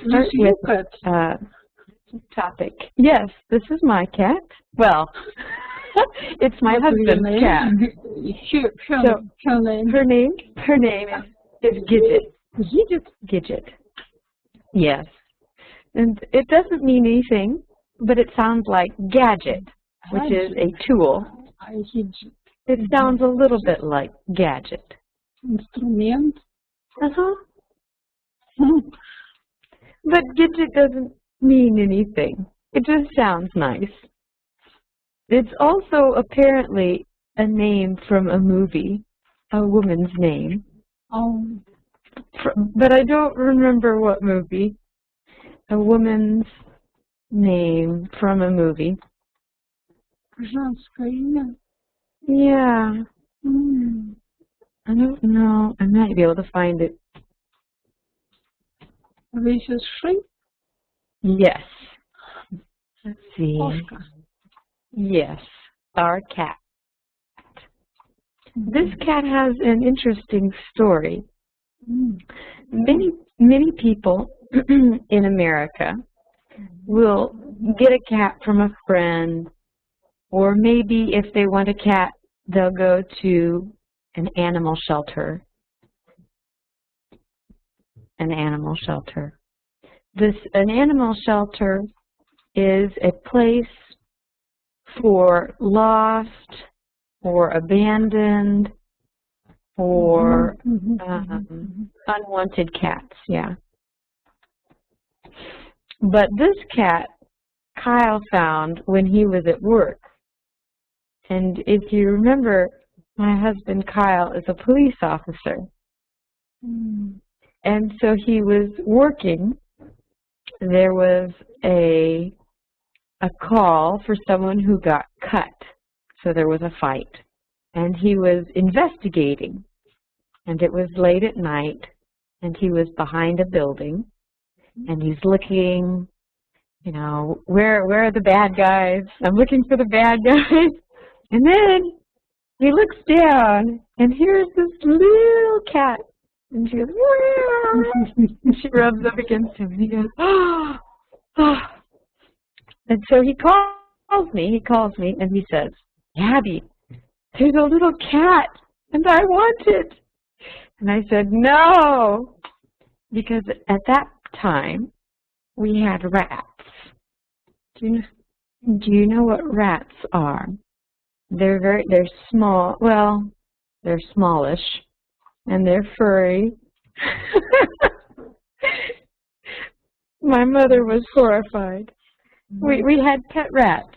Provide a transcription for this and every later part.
start with topic. Yes, this is my cat. Well, it's my husband's cat. So her name is Gidget. Gidget. Yes. And it doesn't mean anything, but it sounds like gadget, which is a tool. It sounds a little bit like gadget. Instrument. But gadget doesn't mean anything. It just sounds nice. It's also apparently a name from a movie, a woman's name. Oh. But I don't remember what movie. A woman's name from a movie. Женское имя. Yeah. I don't know. I might be able to find it. This is she? Yes. Let's see. Кошка. Yes, our cat. This cat has an interesting story. Many people in America will get a cat from a friend, or maybe if they want a cat, they'll go to an animal shelter. An animal shelter. An animal shelter is a place for lost or abandoned or unwanted cats, yeah. But this cat, Kyle found when he was at work. And if you remember, my husband Kyle is a police officer. And so he was working. There was a call for someone who got cut. So there was a fight. And he was investigating. And it was late at night. And he was behind a building. And he's looking, you know, where are the bad guys? I'm looking for the bad guys. And then he looks down, and here's this little cat. And she goes, wow! And she rubs up against him, and he goes, oh, oh. And so he calls me, and he says, Abby, there's a little cat, and I want it. And I said, no, because at that time, we had rats. Do you know what rats are? They're small, well, they're smallish, and they're furry. My mother was horrified. We had pet rats.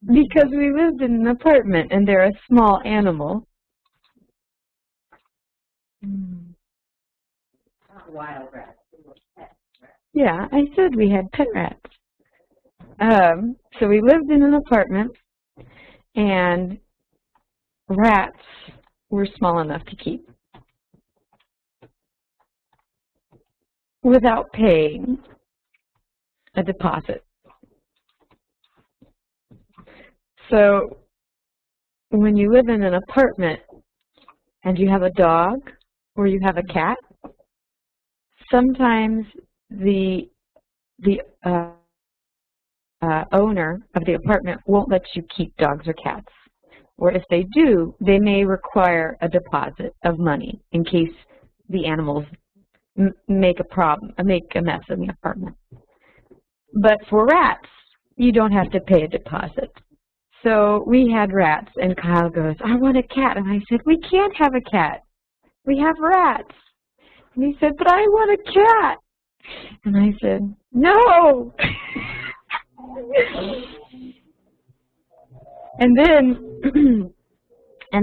Because we lived in an apartment, and they're a small animal. Wild rats. Yeah, I said we had pet rats. So we lived in an apartment, and rats were small enough to keep without paying a deposit. So when you live in an apartment and you have a dog or you have a cat, sometimes the owner of the apartment won't let you keep dogs or cats. Or if they do, they may require a deposit of money in case the animals make a mess in the apartment. But for rats, you don't have to pay a deposit. So we had rats, and Kyle goes, I want a cat. And I said, we can't have a cat. We have rats. And he said, but I want a cat. And I said, no. And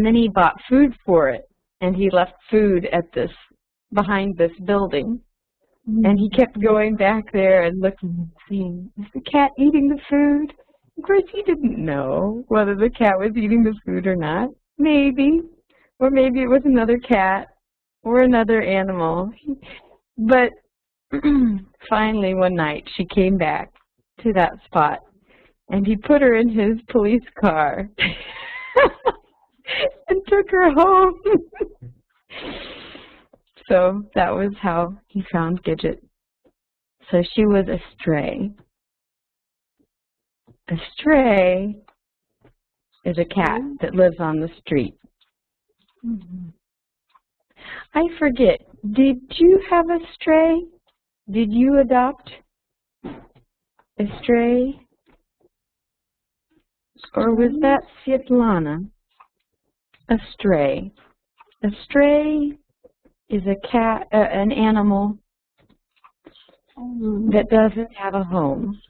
then he bought food for it, and he left food at behind this building. And he kept going back there and looking and seeing, is the cat eating the food? Of course, he didn't know whether the cat was eating the food or not. Maybe. Or maybe it was another cat or another animal. But finally one night she came back to that spot, and he put her in his police car and took her home. So that was how he found Gidget. So she was a stray. A stray is a cat that lives on the street. I forget, did you have a stray? Did you adopt a stray? Or was that Svetlana? A stray. A stray is a cat, an animal that doesn't have a home.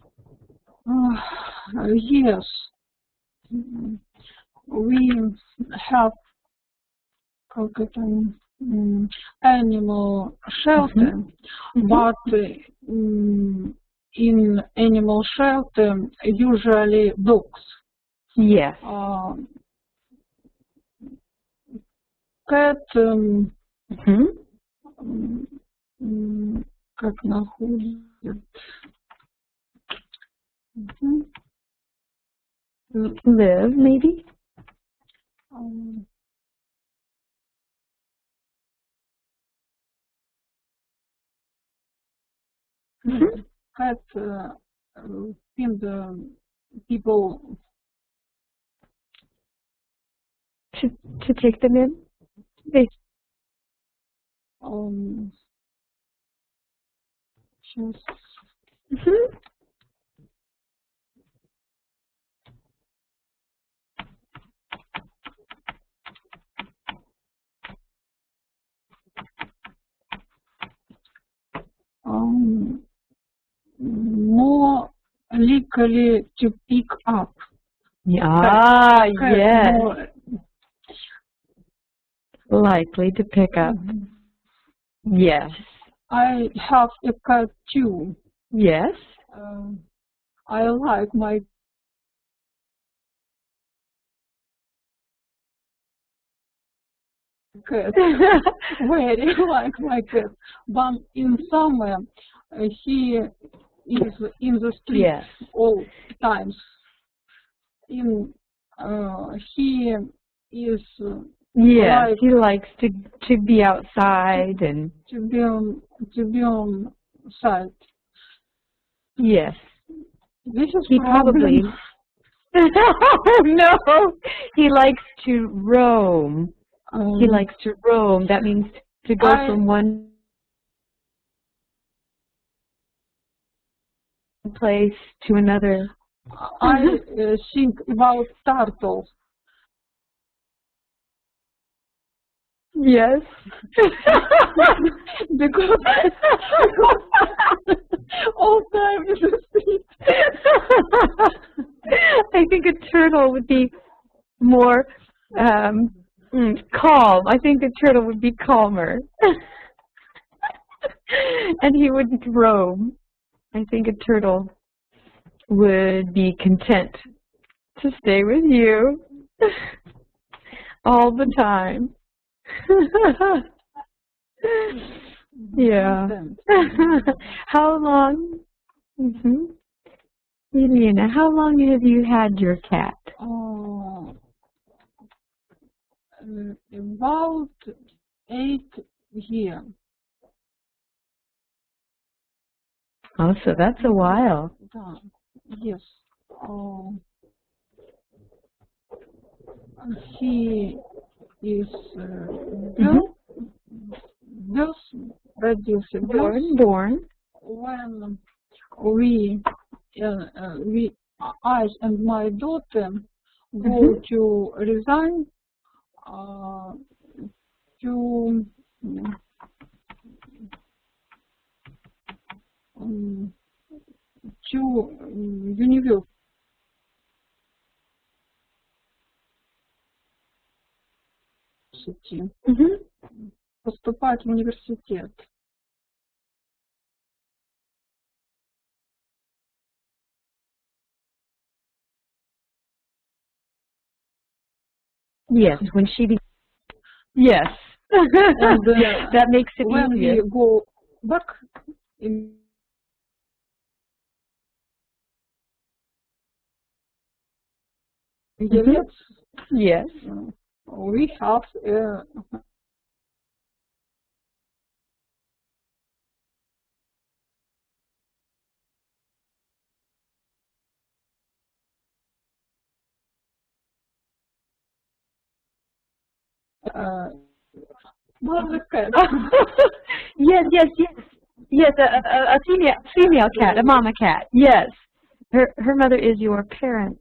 Yes, we have animal shelter, but in animal shelter usually dogs. Yes. Cat, как находит? Live, maybe? Cat find people to take them in? They сейчас. More likely to pick up. yes. More Likely to pick up. Yes. I have a cat too. Yes. I like my cat. Very like my cat. But in summer, he is in the street all times. He is yes, he likes to be outside and to be on site. Yes. This is he probably no. He likes to roam. He likes to roam. That means to go from one place to another. I think about turtles. Yes. because all time in the street. I think a turtle would be more calm. I think a turtle would be calmer. And he wouldn't roam. I think a turtle would be content to stay with you all the time. Yeah. How long, Elena, how long have you had your cat? About 8 years. Oh, so that's a while. Yes. He is born. When I and my daughter go to resign to university. Поступать в университет. Yes, when she yes. And, that makes it when easier. we go back in Eletz, Yes. we have mother cat. Yes, yes, yes. Yes, a female cat, a mama cat. Yes. Her mother is your parent.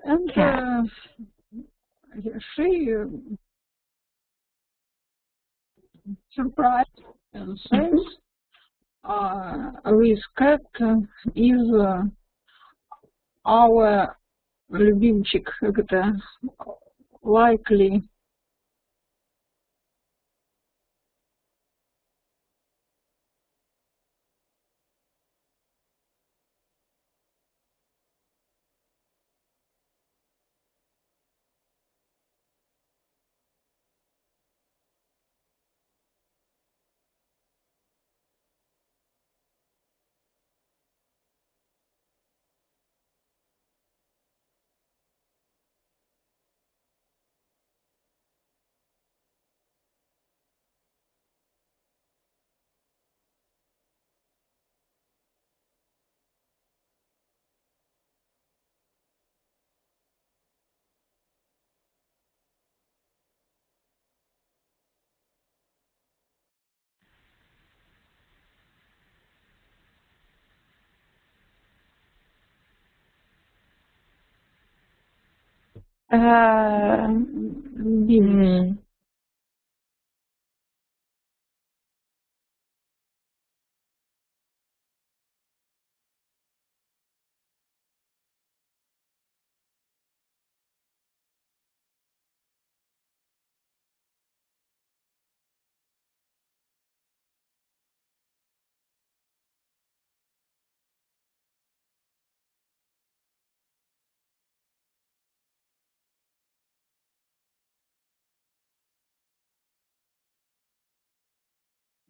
And Cat. she surprised and says, this cat is our любимчик, как это, likely.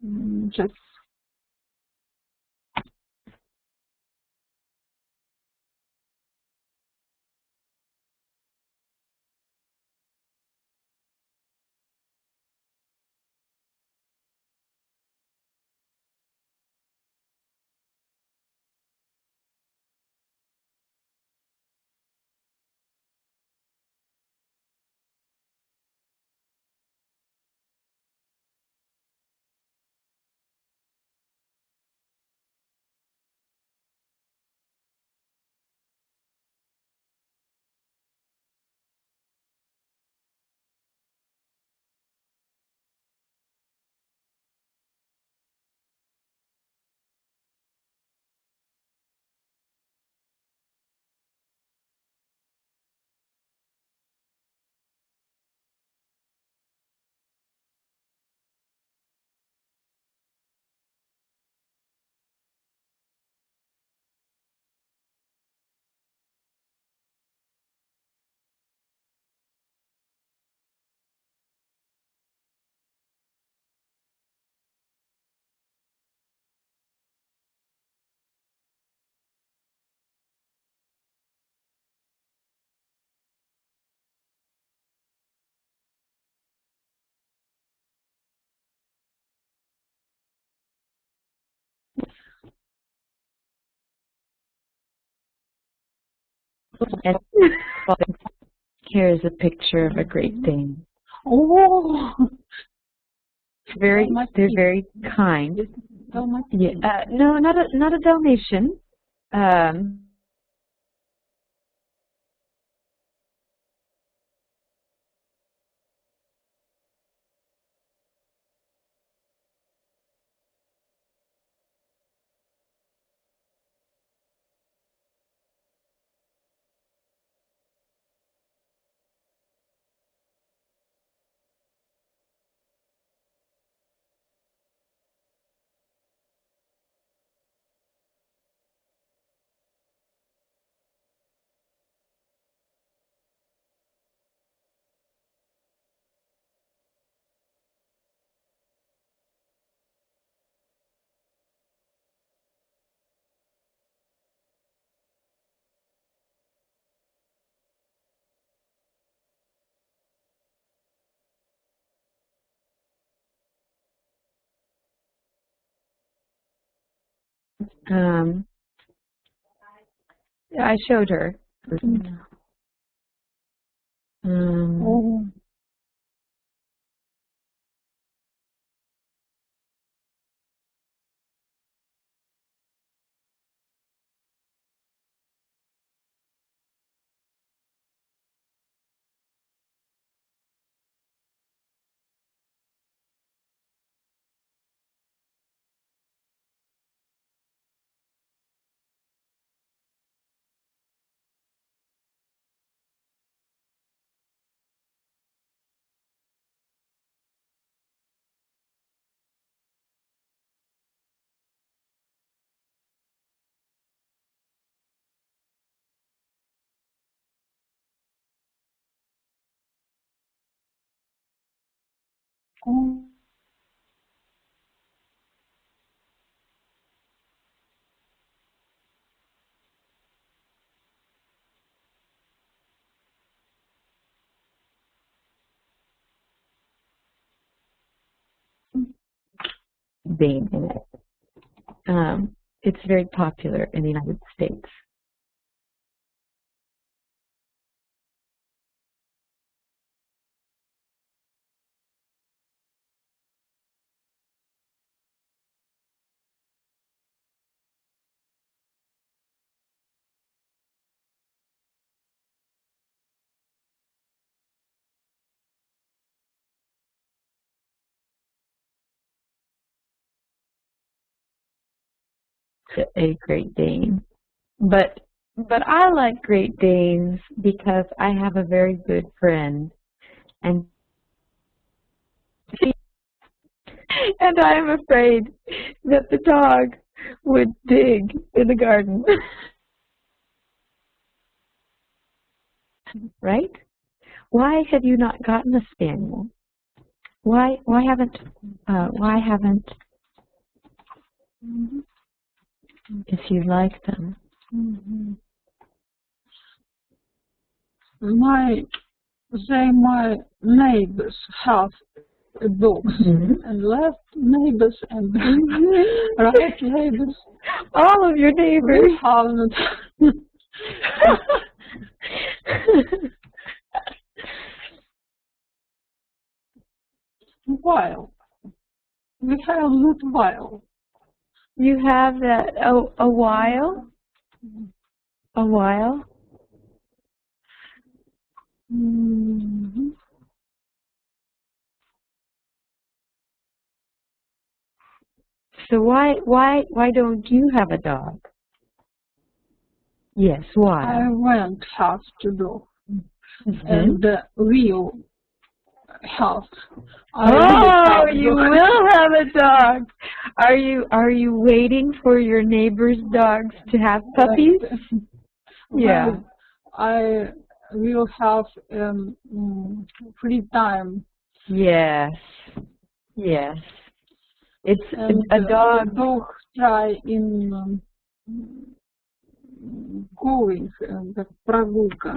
Mm. Just And here's a picture of a Great Dane. oh, They're very kind. Yeah, no, not a Dalmatian. Um, Um, I showed her. Oh. Oh. Vein in it. It's very popular in the United States. A Great Dane. But I like Great Danes because I have a very good friend, and and I'm afraid that the dog would dig in the garden. Right? Why have you not gotten a spaniel? Why haven't Mhm. if you like them? Mhm. My neighbors have dogs, and left neighbors and right neighbors. All of your neighbors. We haven't. While we have that while. You have that a while? A while? Mhm. So why don't you have a dog? Yes, why? I won't have to do, Mm-hmm. and will have. Oh, you will have a dog. Are you waiting for your neighbor's dogs to have puppies? Yeah. Well, I will have free time. Yes. Yes. It's And a dog. Dog try in going, как прогулка.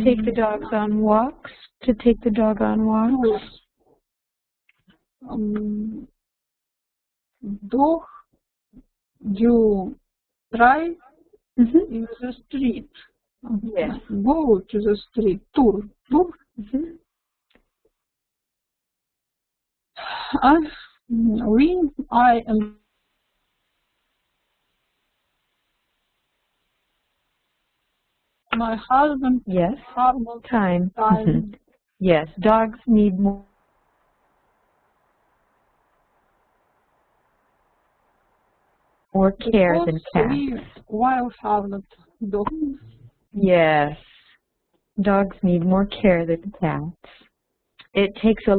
Take the dogs on walks. To take the dog on walks. Dog, you try in the street. Yes. Go to the street tour. I and my husband Yes. have no Time. time. Yes. Dogs need more care than cats. We will have not dogs. Yes. Dogs need more care than cats. It takes a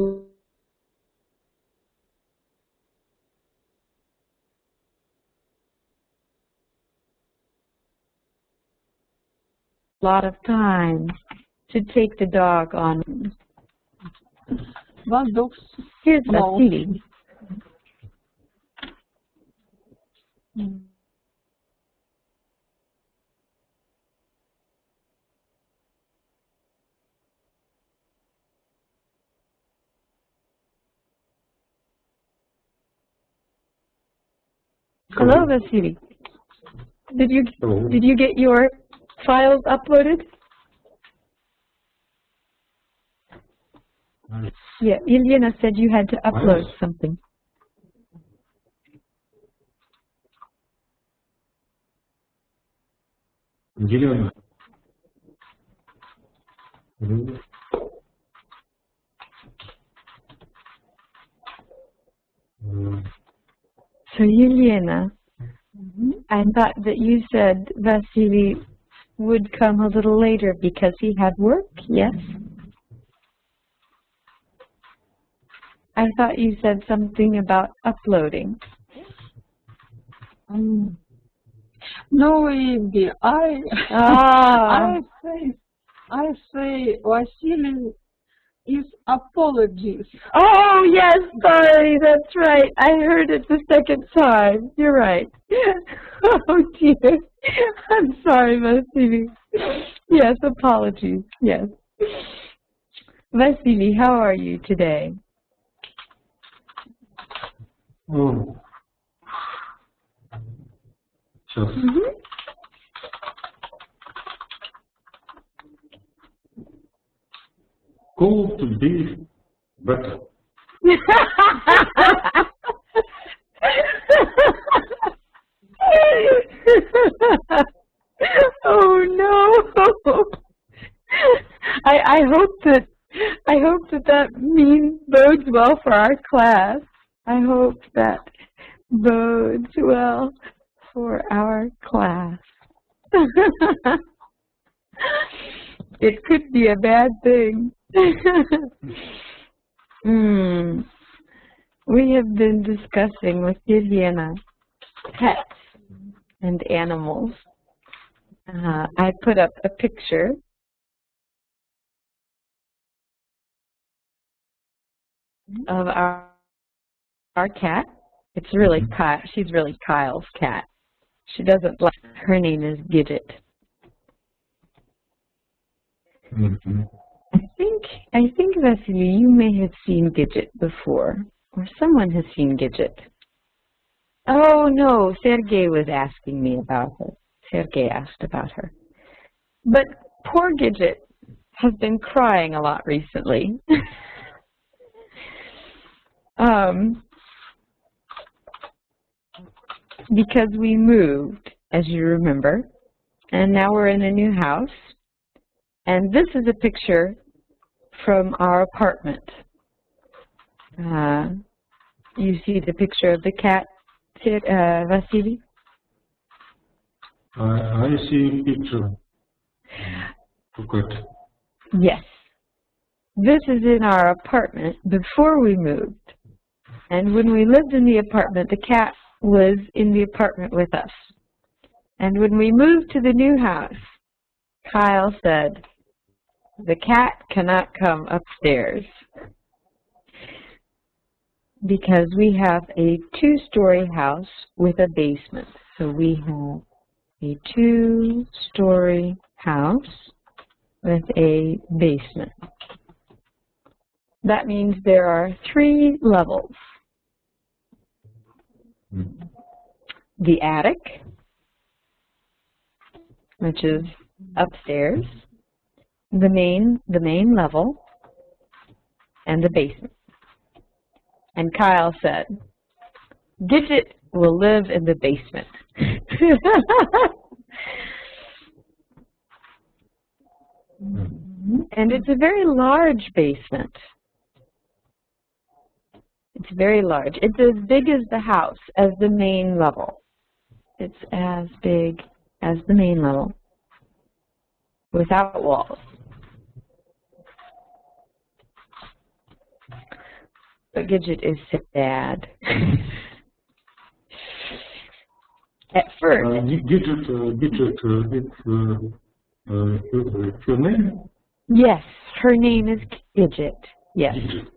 lot of time to take the dog on. But dogs. Here's a No. seating. Hello, Vasily. Hello. Did you get your files uploaded? Yeah, Ilyana said you had to upload something. Елена. So, Ilyana, I thought that you said Vasily would come a little later because he had work, yes? I thought you said something about uploading. No, Ivy, Ah. I say Vasily is apologies. Oh, yes, sorry, that's right. I heard it the second time. You're right. Oh, dear. I'm sorry, Vasily. Yes, apologies, yes. Vasily, how are you today? Сейчас. Could be better. Oh no! I hope that bodes well for our class. I hope that bodes well for our class. It could be a bad thing. We have been discussing with Viviana pets and animals. I put up a picture of our cat. It's really Kyle. She's really Kyle's cat. She doesn't like. Her name is Gidget. I think Vasily, you may have seen Gidget before, or someone has seen Gidget. Oh no, Sergey was asking me about her. Sergey asked about her. But poor Gidget has been crying a lot recently. Because we moved, as you remember, and now we're in a new house. And this is a picture from our apartment. You see the picture of the cat, Vasily? I see a picture. Okay. Yes. This is in our apartment before we moved. And when we lived in the apartment, the cat was in the apartment with us. And when we moved to the new house, Kyle said, the cat cannot come upstairs because we have a two-story house with a basement. So we have a two-story house with a basement. That means there are 3 levels. The attic, which is upstairs, the main level, and the basement. And Kyle said, Gidget will live in the basement. And it's a very large basement. It's very large. It's as big as the house, as the main level. It's as big as the main level, without walls. But Gidget is sad. At first. Gidget, it's her name? Yes, her name is Gidget. Yes. Gidget.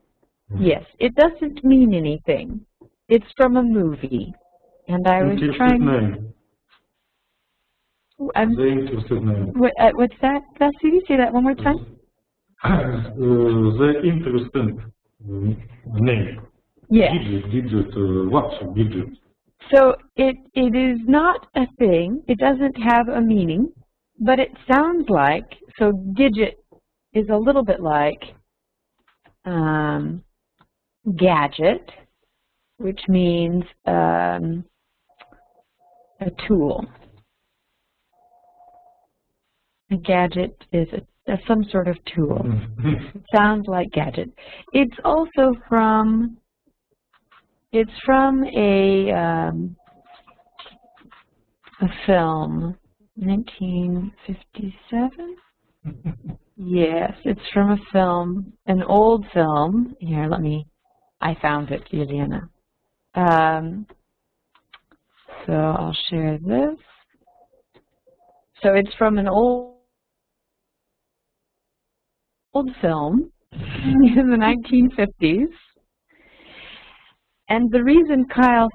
Yes, it doesn't mean anything. It's from a movie. And I was trying... Name. The interesting name. What's that, Vasily? Say that one more time. The interesting name. Yes. Gidget, what's Gidget? So it is not a thing. It doesn't have a meaning, but it sounds like, so gidget is a little bit like gadget, which means a tool. A gadget is some sort of tool. Sounds like gadget. It's also from a film, 1957. Yes, it's from a film, an old film. Here, I found it, Juliana. So I'll share this. So it's from an old film in the 1950s. And the reason Kyle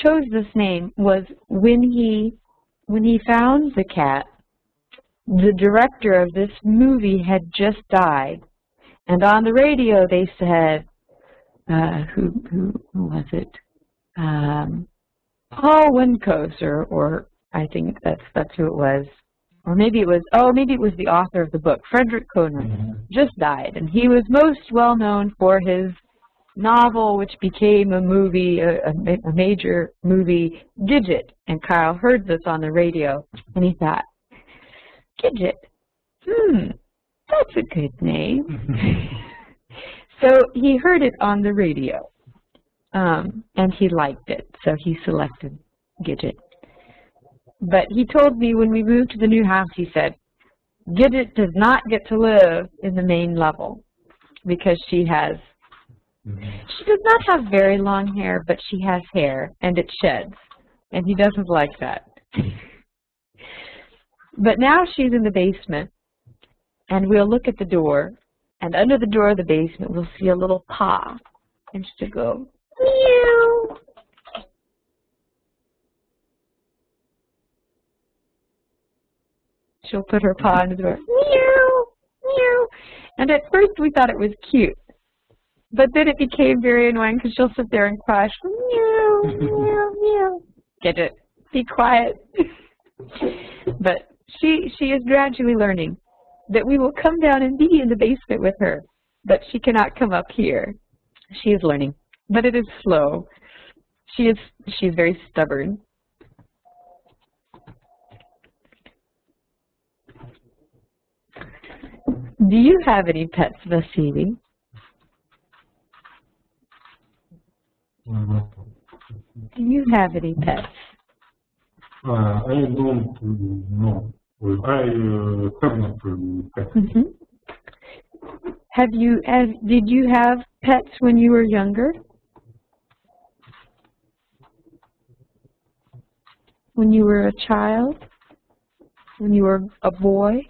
chose this name was when he found the cat, the director of this movie had just died, and on the radio they said, who was it? Paul Windcoast, or I think that's who it was, or maybe it was the author of the book, Frederick Conrad, just died, and he was most well known for his novel, which became a movie, a major movie, Gidget. And Kyle heard this on the radio, and he thought, Gidget, that's a good name. So he heard it on the radio, and he liked it, so he selected Gidget. But he told me when we moved to the new house, he said, Gidget does not get to live in the main level because she does not have very long hair, but she has hair, and it sheds, and he doesn't like that. But now she's in the basement, and we'll look at the door, and under the door of the basement we'll see a little paw, and she'll go, meow. She'll put her paw under the door, meow, meow. And at first we thought it was cute. But then it became very annoying because she'll sit there and cry, meow, meow, meow. Get it? Be quiet. But she is gradually learning that we will come down and be in the basement with her, but she cannot come up here. She is learning, but it is slow. She's very stubborn. Do you have any pets, Vasily? Do you have any pets? I don't know. I have not pets. Did you have pets when you were younger? When you were a child? When you were a boy?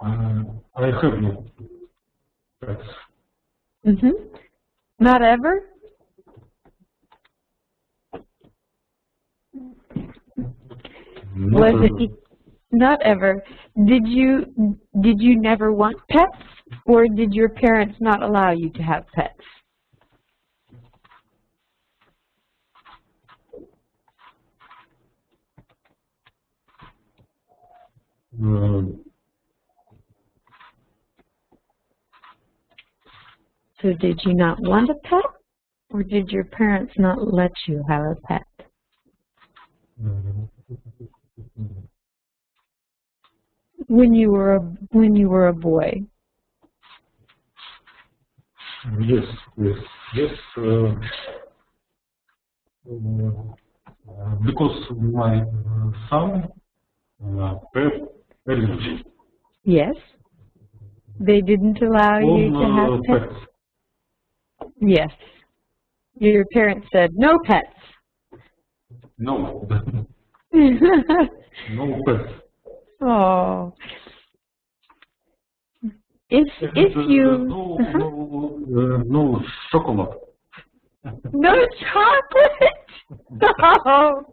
I have no pets. Not ever? Not ever. Did you never want pets, or did your parents not allow you to have pets? So did you not want a pet, or did your parents not let you have a pet? When you were a boy. Yes. Because my son pet allergy. Yes. They didn't allow you to have pets? Yes. Your parents said, no pets. No. No pets. Oh. If you... No chocolate. No chocolate? No.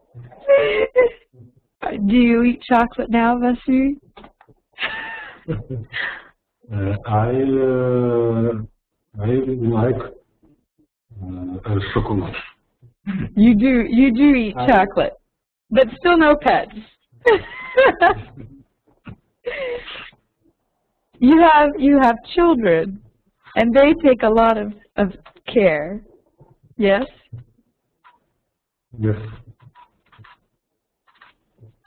Do you eat chocolate now, Vasily? I I like chocolate. You do eat chocolate, but still no pets. You have children, and they take a lot of care. Yes? Yes.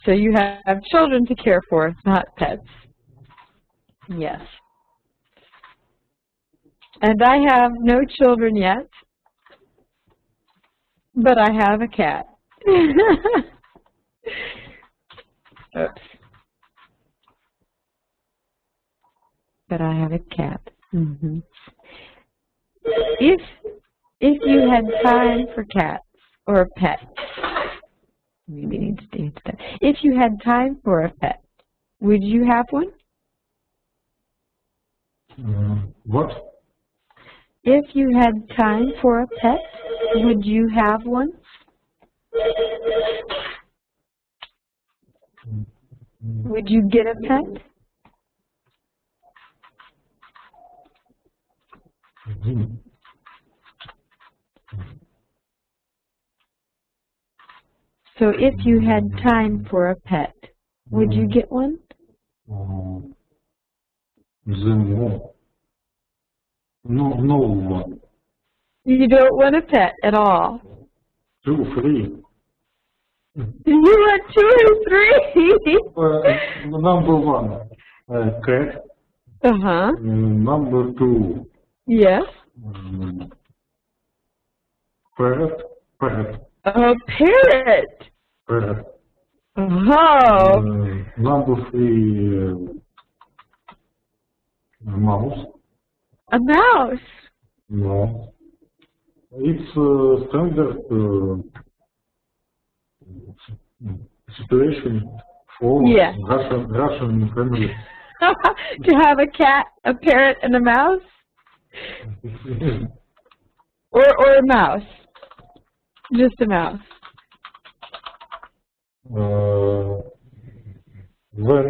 So you have children to care for, not pets. Yes. And I have no children yet, but I have a cat. Oops. But I have a cat. Mm-hmm. If you had time for cats or pets, maybe need to do that. If you had time for a pet, would you have one? What? If you had time for a pet, would you have one? Would you get a pet? So if you had time for a pet, would you get one? No one. You don't want a pet at all. 2, 3. You want 2 or 3? Number 1, cat. Uh-huh. Number 2, Yes. parrot. A parrot. Parrot. Oh. Number 3, mouse. A mouse. No. It's standard situation for Yeah. Russian family. To have a cat, a parrot, and a mouse? Or a mouse? Just a mouse. When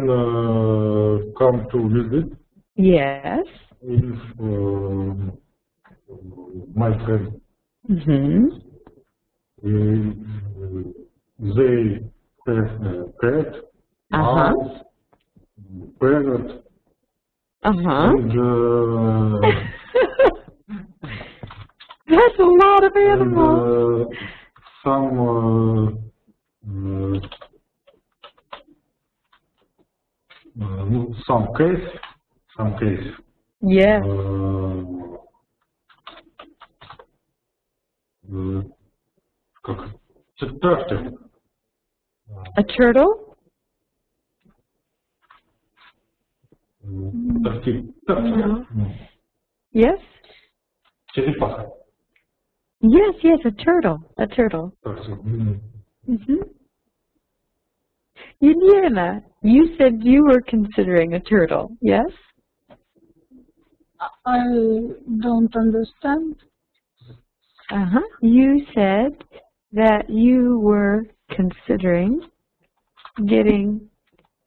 come to visit, Yes. if my friend Mm-hmm. they have cat, Uh-huh. mouse, parrot, Uh-huh. and That's a lot of animals. Some case. Yes. Как? Turtle. A turtle? Turtle. Yes? Черепаха. Yes, a turtle. A turtle. Mm-hmm. Yelena, you said you were considering a turtle, yes? I don't understand. Uh-huh. You said that you were considering getting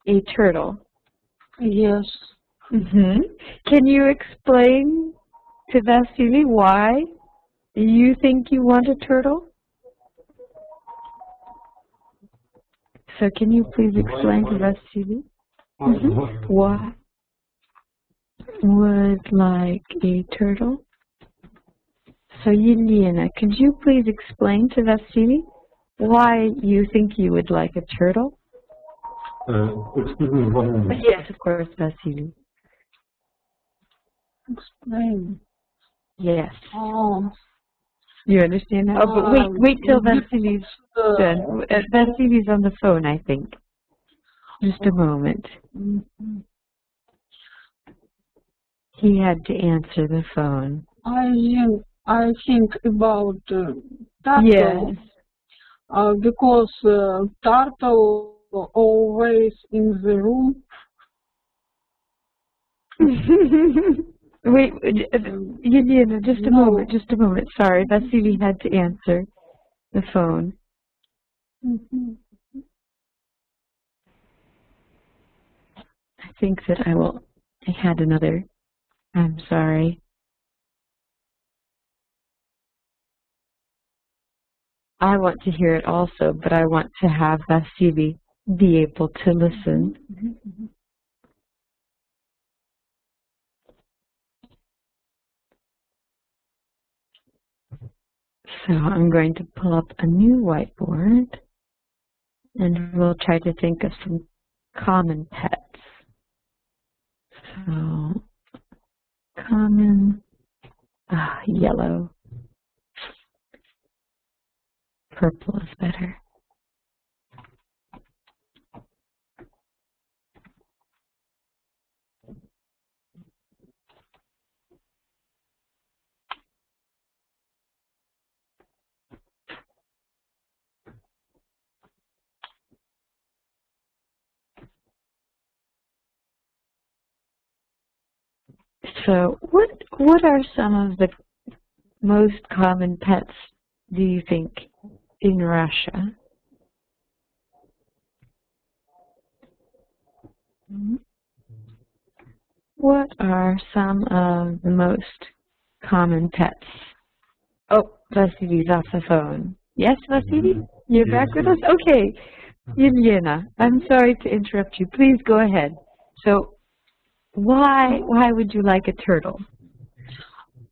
a turtle. Yes. Mm-hmm. Can you explain to Vasily why you think you want a turtle? So can you please explain to Vasily why would like a turtle? So Yelena, could you please explain to Vasily why you think you would like a turtle? Excuse me, 1 moment. Yes, of course, Vasily. Explain. Yes. Oh. You understand now? Oh, but wait till Vasily's done. Vasily's on the phone, I think. Just a moment. Mm-hmm. He had to answer the phone. I think about turtle. Yes. Because turtle always in the room. Wait, Yelena, just a moment. Sorry, Vasily had to answer the phone. Mm-hmm. I think that I had another, I'm sorry. I want to hear it also, but I want to have Vasily be able to listen. So I'm going to pull up a new whiteboard, and we'll try to think of some common pets. So, common, yellow, purple is better. So what are some of the most common pets, do you think, in Russia? What are some of the most common pets? Oh, Vasily's off the phone. Yes, Vasily? You're back with us? Okay. Yelena, I'm sorry to interrupt you. Please go ahead. So, why would you like a turtle?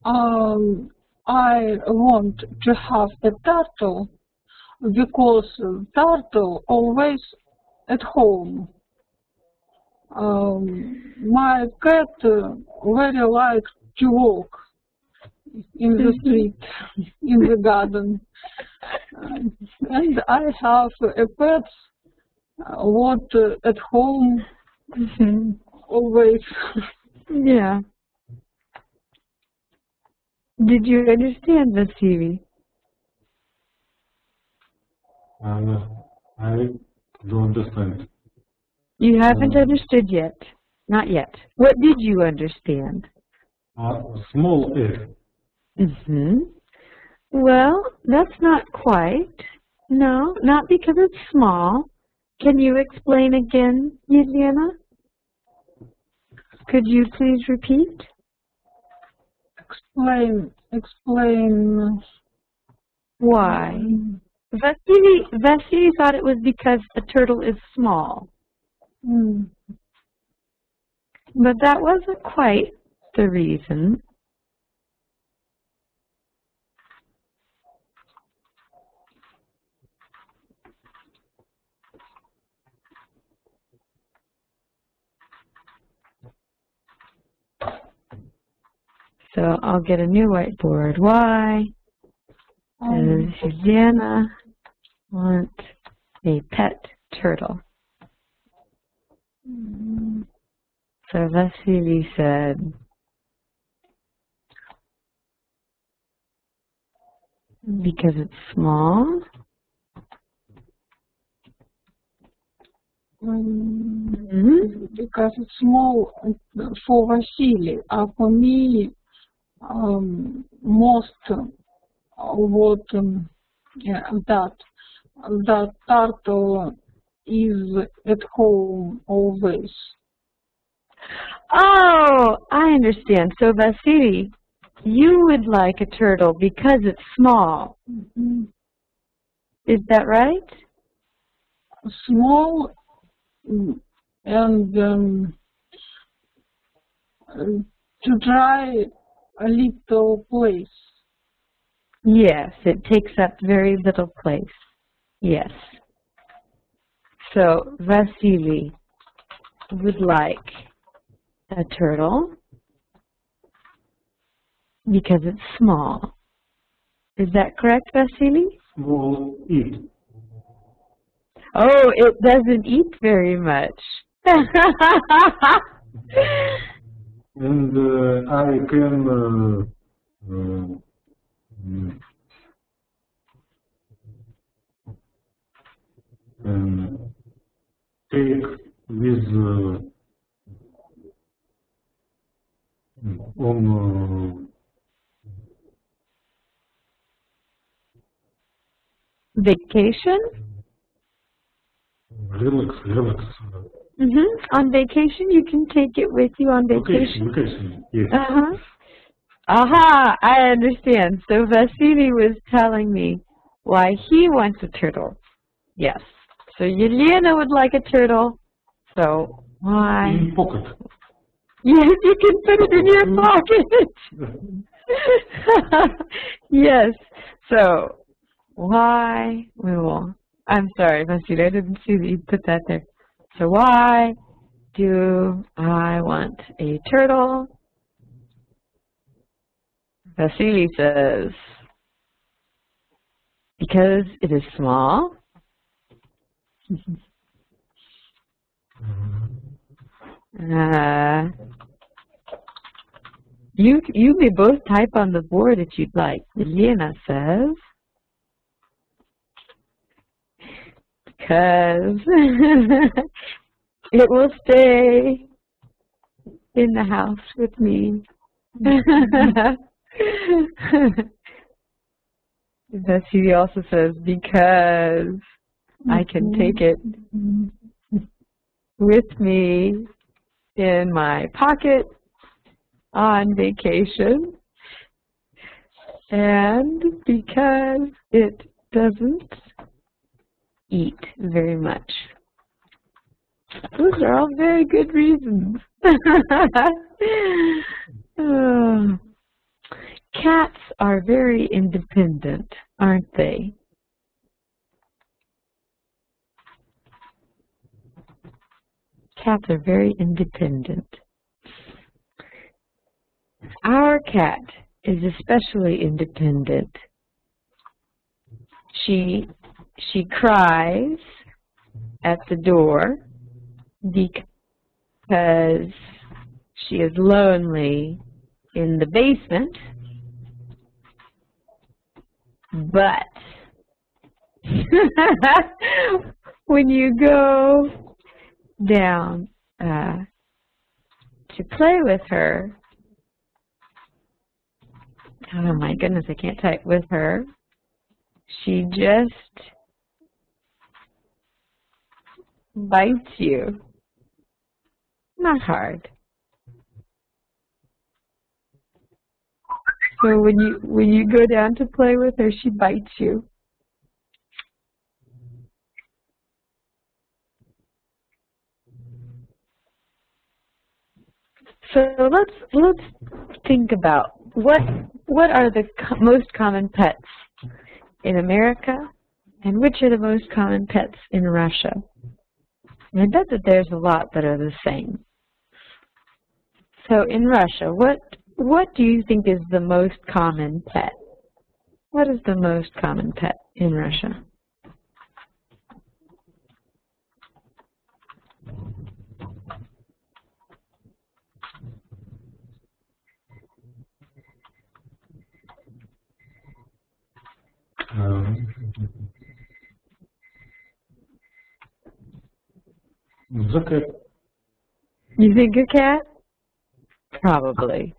I want to have a turtle because turtle always at home. My cat very likes to walk in the street, in the garden, and I have a pet what at home always. Yeah. Did you understand, Vasily? I don't understand. You haven't understood yet. Not yet. What did you understand? Small egg. Well, that's not quite. No, not because it's small. Can you explain again, Yelena? Could you please repeat? Explain. Why? Vasily thought it was because a turtle is small. But that wasn't quite the reason. So I'll get a new whiteboard. Why does Yelena want a pet turtle? So Vasily said, because it's small. Because it's small for Vasily. For me, most what that turtle is at home always. Oh, I understand. So Vasily, you would like a turtle because it's small. Is that right? Small and to dry a little place. Yes, it takes up very little place. Yes. So Vasily would like a turtle because it's small. Is that correct, Vasily? Small eat. Oh, it doesn't eat very much. And I can take with on Vacation? relax. On vacation, you can take it with you on vacation. Vacation, yes. Aha, I understand. So Vasily was telling me Why, he wants a turtle. Yes. So Yelena would like a turtle. So why? In pocket. Yes, you can put it in your pocket. Yes. So why? I'm sorry, Vasily, I didn't see that you put that there. So why do I want a turtle? Vasily says, because it is small. You may both type on the board if you'd like. Elena says, because it will stay in the house with me. Vasily also says, because I can take it with me in my pocket on vacation, and because it doesn't eat very much. Those are all very good reasons. Cats are very independent, aren't they? Cats are very independent. Our cat is especially independent. She cries at the door because she is lonely in the basement, but when you go down to play with her, oh my goodness, I can't type with her, she just bites you. Not hard. So when you go down to play with her, she bites you. So let's think about what are the most common pets in America, and which are the most common pets in Russia. And I bet that there's a lot that are the same. So in Russia, what do you think is the most common pet? What is the most common pet in Russia? The cat. You think a cat? Probably.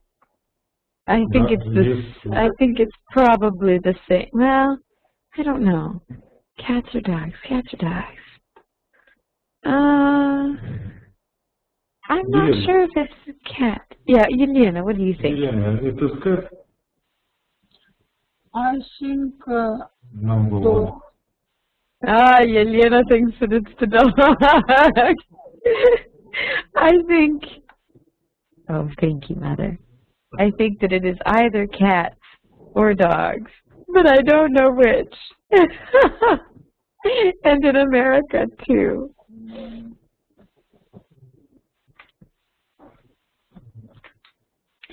I think I think it's probably the same. Well, I don't know. Cats or dogs? Cats or dogs? I'm not sure if it's a cat. Yeah, Yelena, what do you think? Елена, it is cat. I think Number dog. one. Yelena thinks that it's the dog. I think, oh, thank you, Mother. I think that it is either cats or dogs, but I don't know which. And in America, too.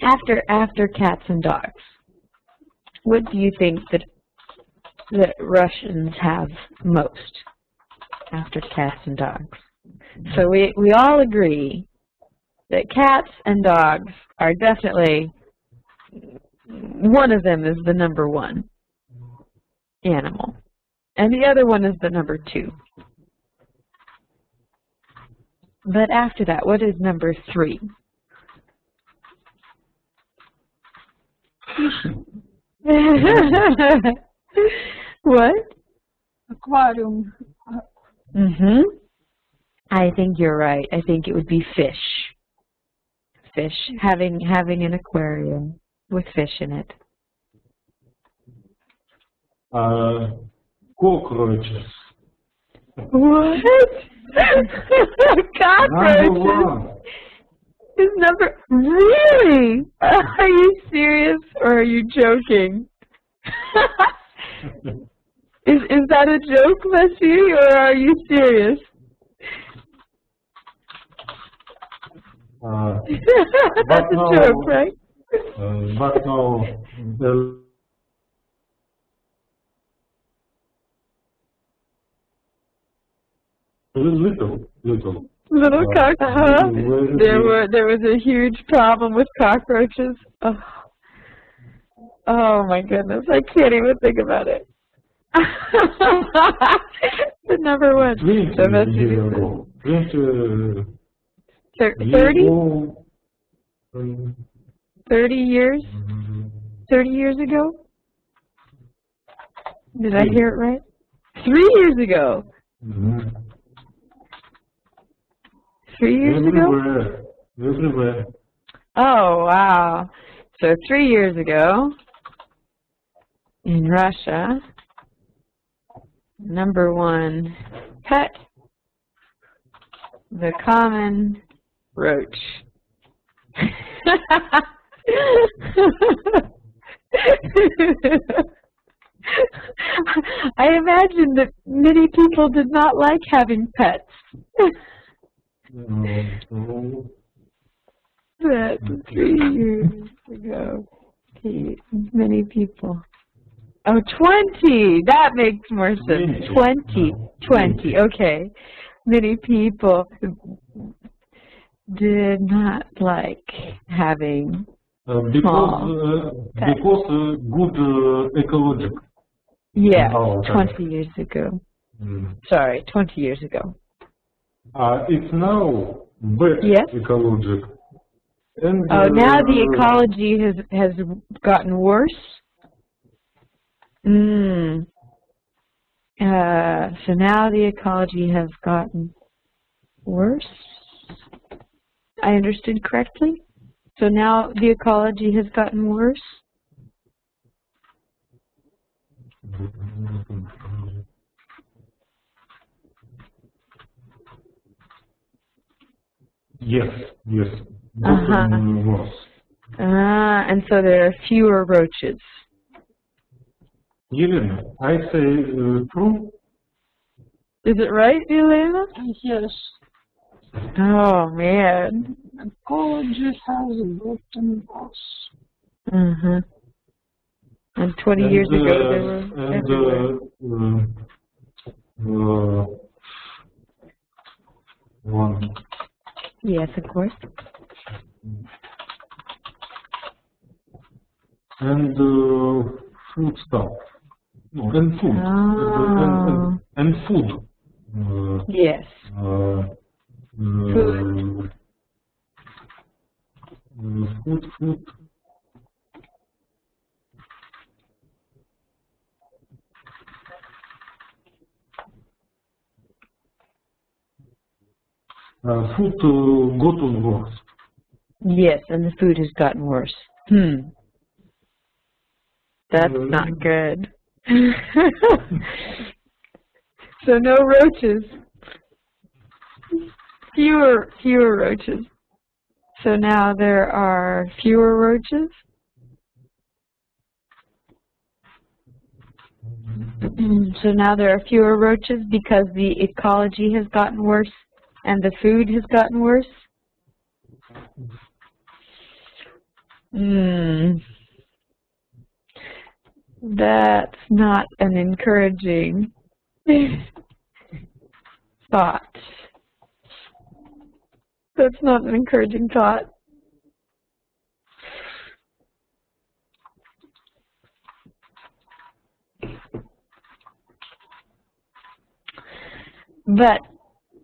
After cats and dogs, what do you think that Russians have most after cats and dogs? So we all agree that cats and dogs are definitely, one of them is the number one animal, and the other one is the number two. But after that, what is number three? What? Aquarium. I think you're right. I think it would be fish. Fish, having an aquarium with fish in it. cockroaches. What? Number Cockroaches one. is number... Really? Are you serious or are you joking? Is that a joke, Messi, or are you serious? That's a now- joke, right? But now, little. Little cockroaches. Very There was a huge problem with cockroaches. Oh my goodness, I can't even think about it. The number one. 20 So that's years ago. 20 30? ago. 30 years? 30 years ago? Did I hear it right? 3 years ago. 3 years ago? Everywhere. Oh, wow. So 3 years ago, in Russia, number one pet, the common roach. I imagine that many people did not like having pets. But 3 years ago, many people. Oh, 20! That makes more sense. 20. Okay. Many people did not like having Because good ecologic. yeah, Oh, okay. 20 years ago. Sorry, 20 years ago. It's now bad Yes. ecologic. And, Oh, now the ecology has gotten worse. So now the ecology has gotten worse. I understood correctly? So now the ecology has gotten worse? Yes. Uh-huh. And so there are fewer roaches. Елена, I say true. Is it right, Elena? Yes, Oh, man. ecology has gotten worse. Uh-huh. And 20 years ago, they were everywhere. One. Yes, of course. And food stuff. No, and food. Oh. And food. Yes. Food. Food gotten worse. Yes, and the food has gotten worse. That's not good. So no roaches. Fewer roaches. So now there are fewer roaches. So now there are fewer roaches because the ecology has gotten worse and the food has gotten worse. That's not an encouraging thought. That's not an encouraging thought. But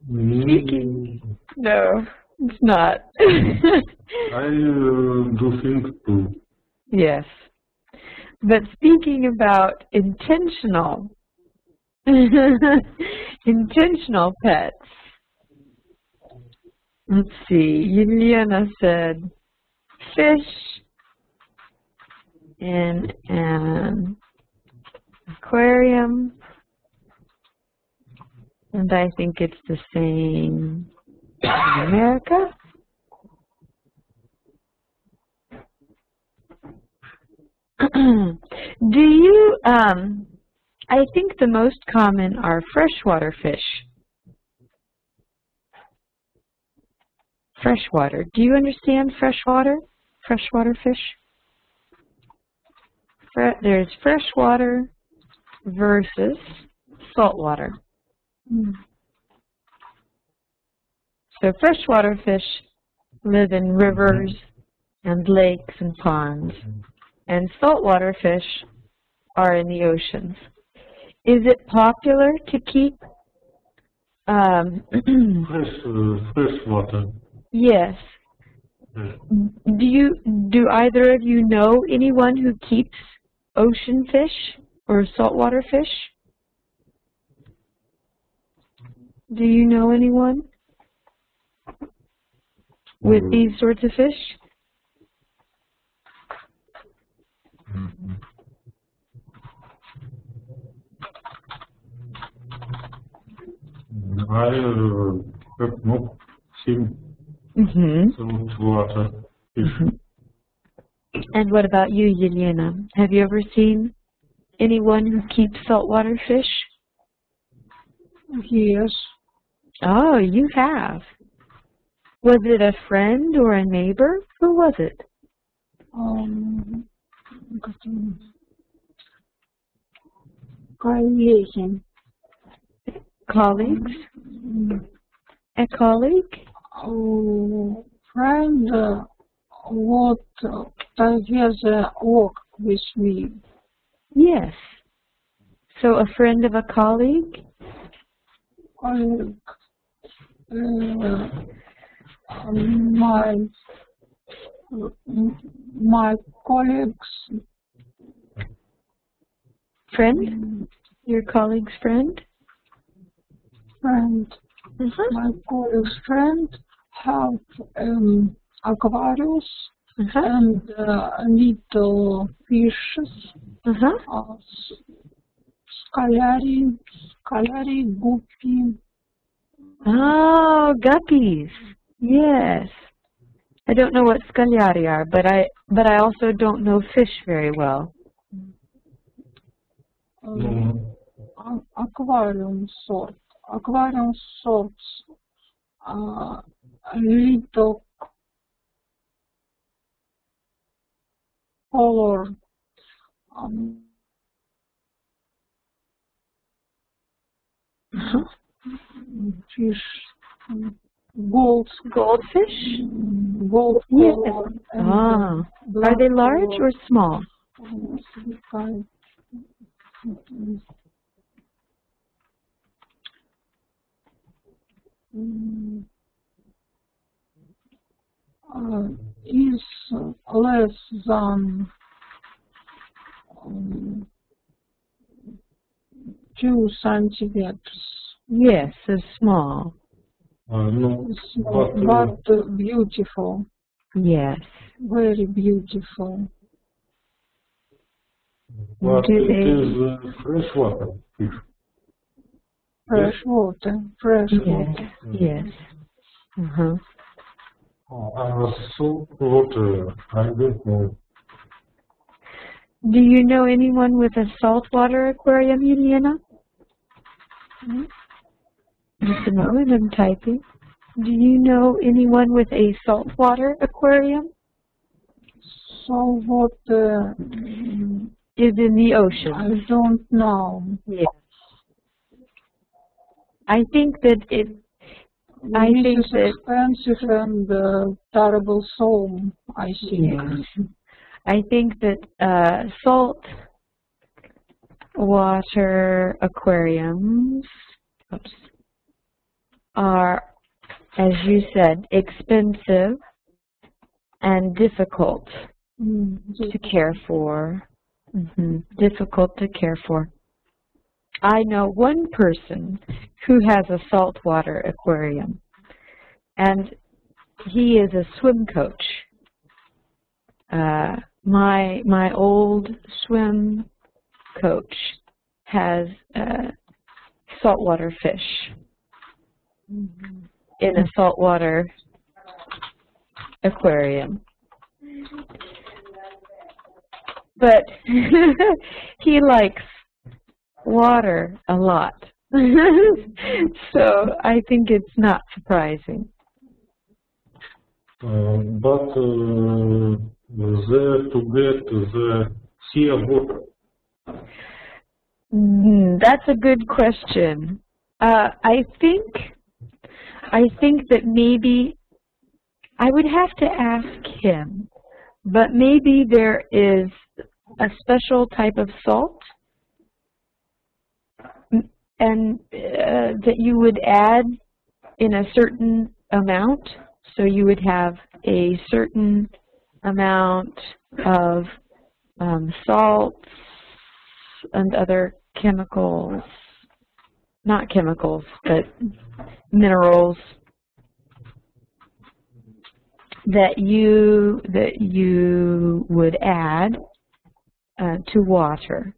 speaking, no, it's not. I do think too. Yes. But speaking about intentional, intentional pets, let's see, Yelena said fish in an aquarium And I think it's the same in America. Do you, I think the most common are freshwater fish. Freshwater. Do you understand freshwater? Freshwater fish? There's freshwater versus saltwater. So freshwater fish live in rivers and lakes and ponds, and saltwater fish are in the oceans. Is it popular to keep fresh water? Yes. Do either of you know anyone who keeps ocean fish or saltwater fish? Do you know anyone with these sorts of fish? I have not seen saltwater fish. And what about you, Yelena? Have you ever seen anyone who keeps saltwater fish? Yes. Oh, you have. Was it a friend or a neighbor? Who was it? Colleague. Colleagues? A colleague? Friend what together work with me. Yes. So a friend of a colleague? Colleague. My colleagues. Friend? Your colleague's friend? Friend. My colleague's friend have aquarius and little fishes. Scalari, guppy. Oh, guppies. Yes. I don't know what scalari are, but I also don't know fish very well. Aquarium sorts. Little color. Fish. Goldfish? Gold Yes. color. Are they large or small? Is less than 2 centimeters. Yes, so small. No, but beautiful. Yes. Very beautiful. but it is freshwater fish. Fresh water. Yes. Saltwater, I don't know. Do you know anyone with a saltwater aquarium, Yelena? Just a moment, I'm typing. Do you know anyone with a saltwater aquarium? Saltwater is in the ocean. I don't know. Yes. I think that it. I think it's that expensive and terrible soul. I think. Yes. I think that salt water aquariums are, as you said, expensive and difficult to care for. Difficult to care for. I know one person who has a saltwater aquarium, and he is a swim coach. My old swim coach has saltwater fish, in a saltwater aquarium. But he likes water a lot. So I think it's not surprising. But there to get the sea water. That's a good question. I think that maybe I would have to ask him, but maybe there is a special type of salt and that you would add in a certain amount. So you would have a certain amount of salts and other chemicals, not chemicals, but minerals that you would add to water.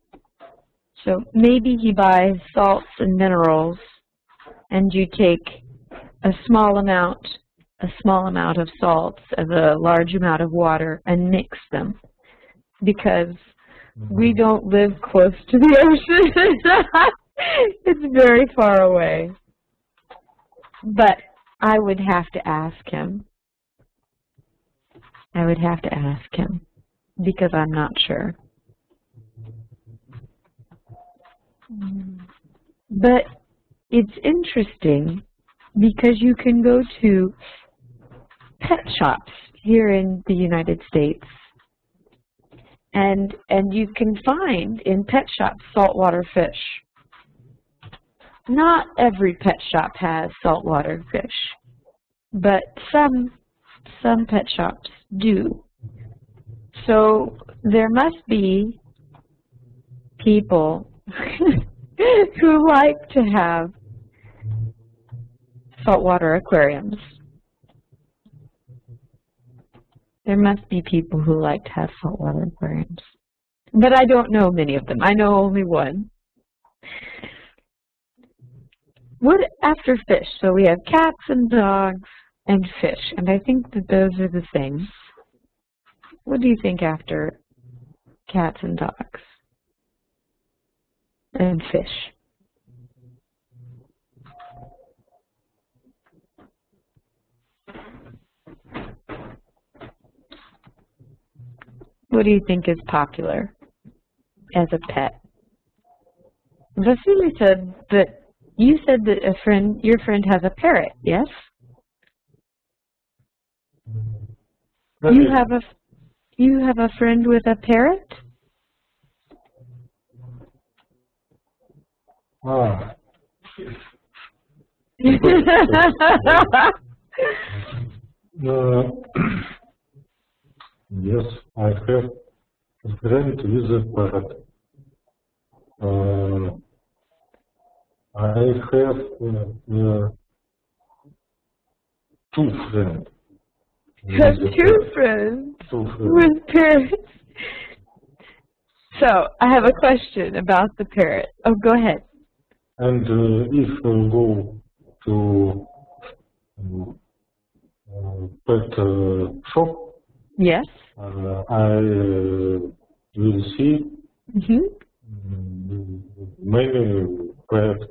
So maybe he buys salts and minerals, and you take a small amount of salts and a large amount of water and mix them, because we don't live close to the ocean. It's very far away. But I would have to ask him. I would have to ask him, because I'm not sure. But it's interesting because you can go to pet shops here in the United States, and you can find in pet shops saltwater fish. Not every pet shop has saltwater fish, but some pet shops do. So there must be people who like to have saltwater aquariums. There must be people who like to have saltwater aquariums. But I don't know many of them. I know only one. What after fish? So we have cats and dogs and fish, and I think that those are the same. What do you think after cats and dogs and fish? What do you think is popular as a pet? Vasily said that you said that your friend has a parrot, yes? You have a friend with a parrot? Ah. Yes, I have a friend with a parrot. I have two friends. You have two friends with parrots. So, I have a question about the parrot. Oh, go ahead. And if you go to pet shop, yes, I will see many pets.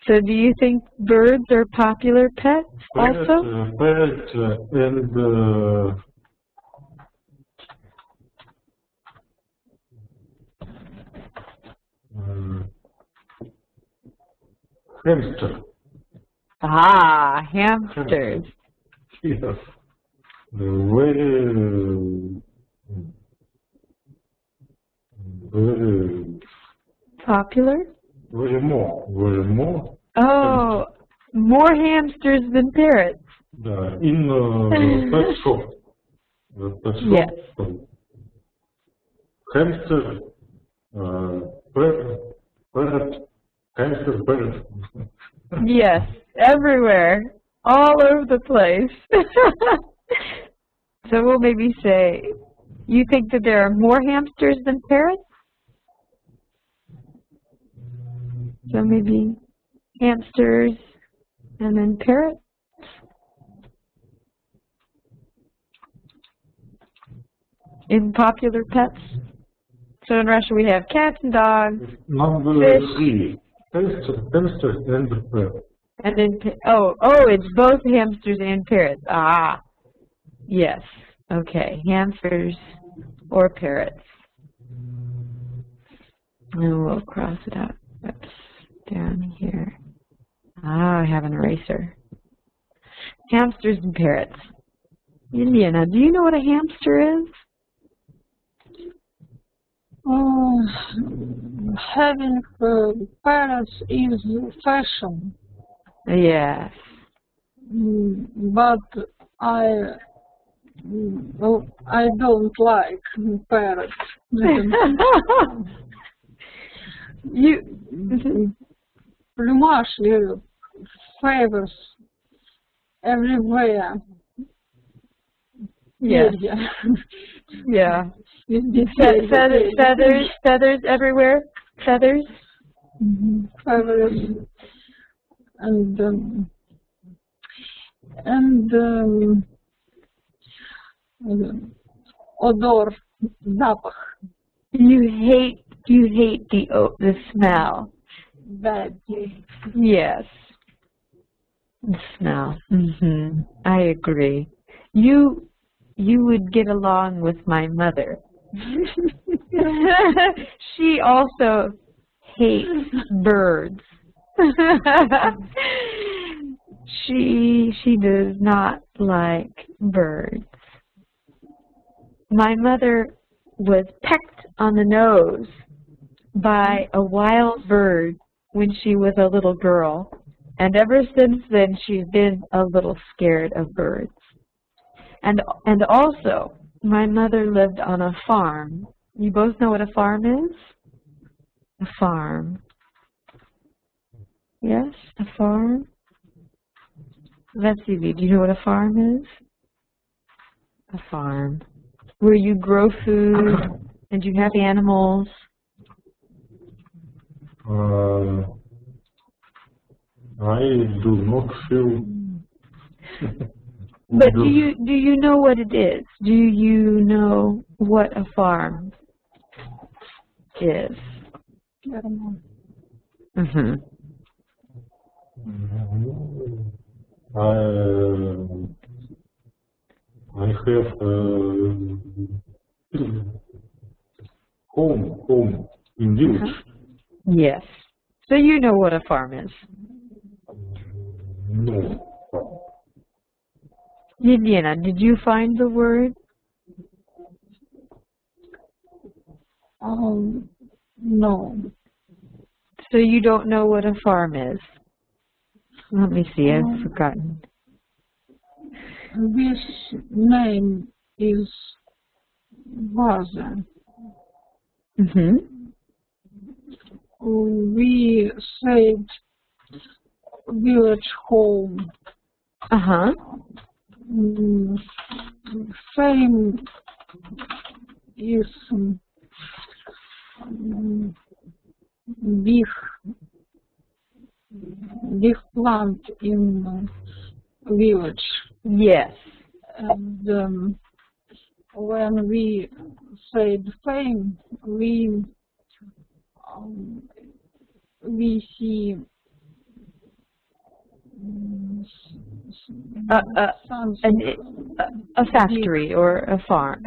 So do you think birds are popular pets also? Pets and hamster. Ah, hamsters. Yes. Very popular? Very more. Oh, more hamsters than parrots. In pet shop. Yes. Hamster, parrot, hamster, parrot. Yes, everywhere, all over the place. So we'll maybe say, you think that there are more hamsters than parrots? So maybe hamsters, and then parrots. In popular pets. So in Russia we have cats and dogs, Number fish. 3. Hamster and parrot. And then, it's both hamsters and parrots. Ah, yes. Okay, hamsters or parrots. And we'll cross it out. Oops, down here. Ah, I have an eraser. Hamsters and parrots. Indiana, do you know what a hamster is? Having parrots is fashion, Yes. but I don't like parrots. You. Plumage favors everywhere. Yes. Yeah. Feathers everywhere. Feathers. Feathers and odor, запах. You hate the smell. Bad. Yes. The smell. I agree. You would get along with my mother. She also hates birds. She does not like birds. My mother was pecked on the nose by a wild bird when she was a little girl, and ever since then she's been a little scared of birds. And also, my mother lived on a farm. You both know what a farm is? A farm. Yes, a farm. That's easy. Do you know what a farm is? A farm. Where you grow food and you have animals. I do not feel. But do you know what it is? Do you know what a farm is? I have home in village. Yes. So you know what a farm is. No. Yelena, did you find the word? No. So you don't know what a farm is? Let me see, I've forgotten. This name is Vaza. We said village home. Fame is big plant in village. Yes. And when we said fame, we see a factory or a farm.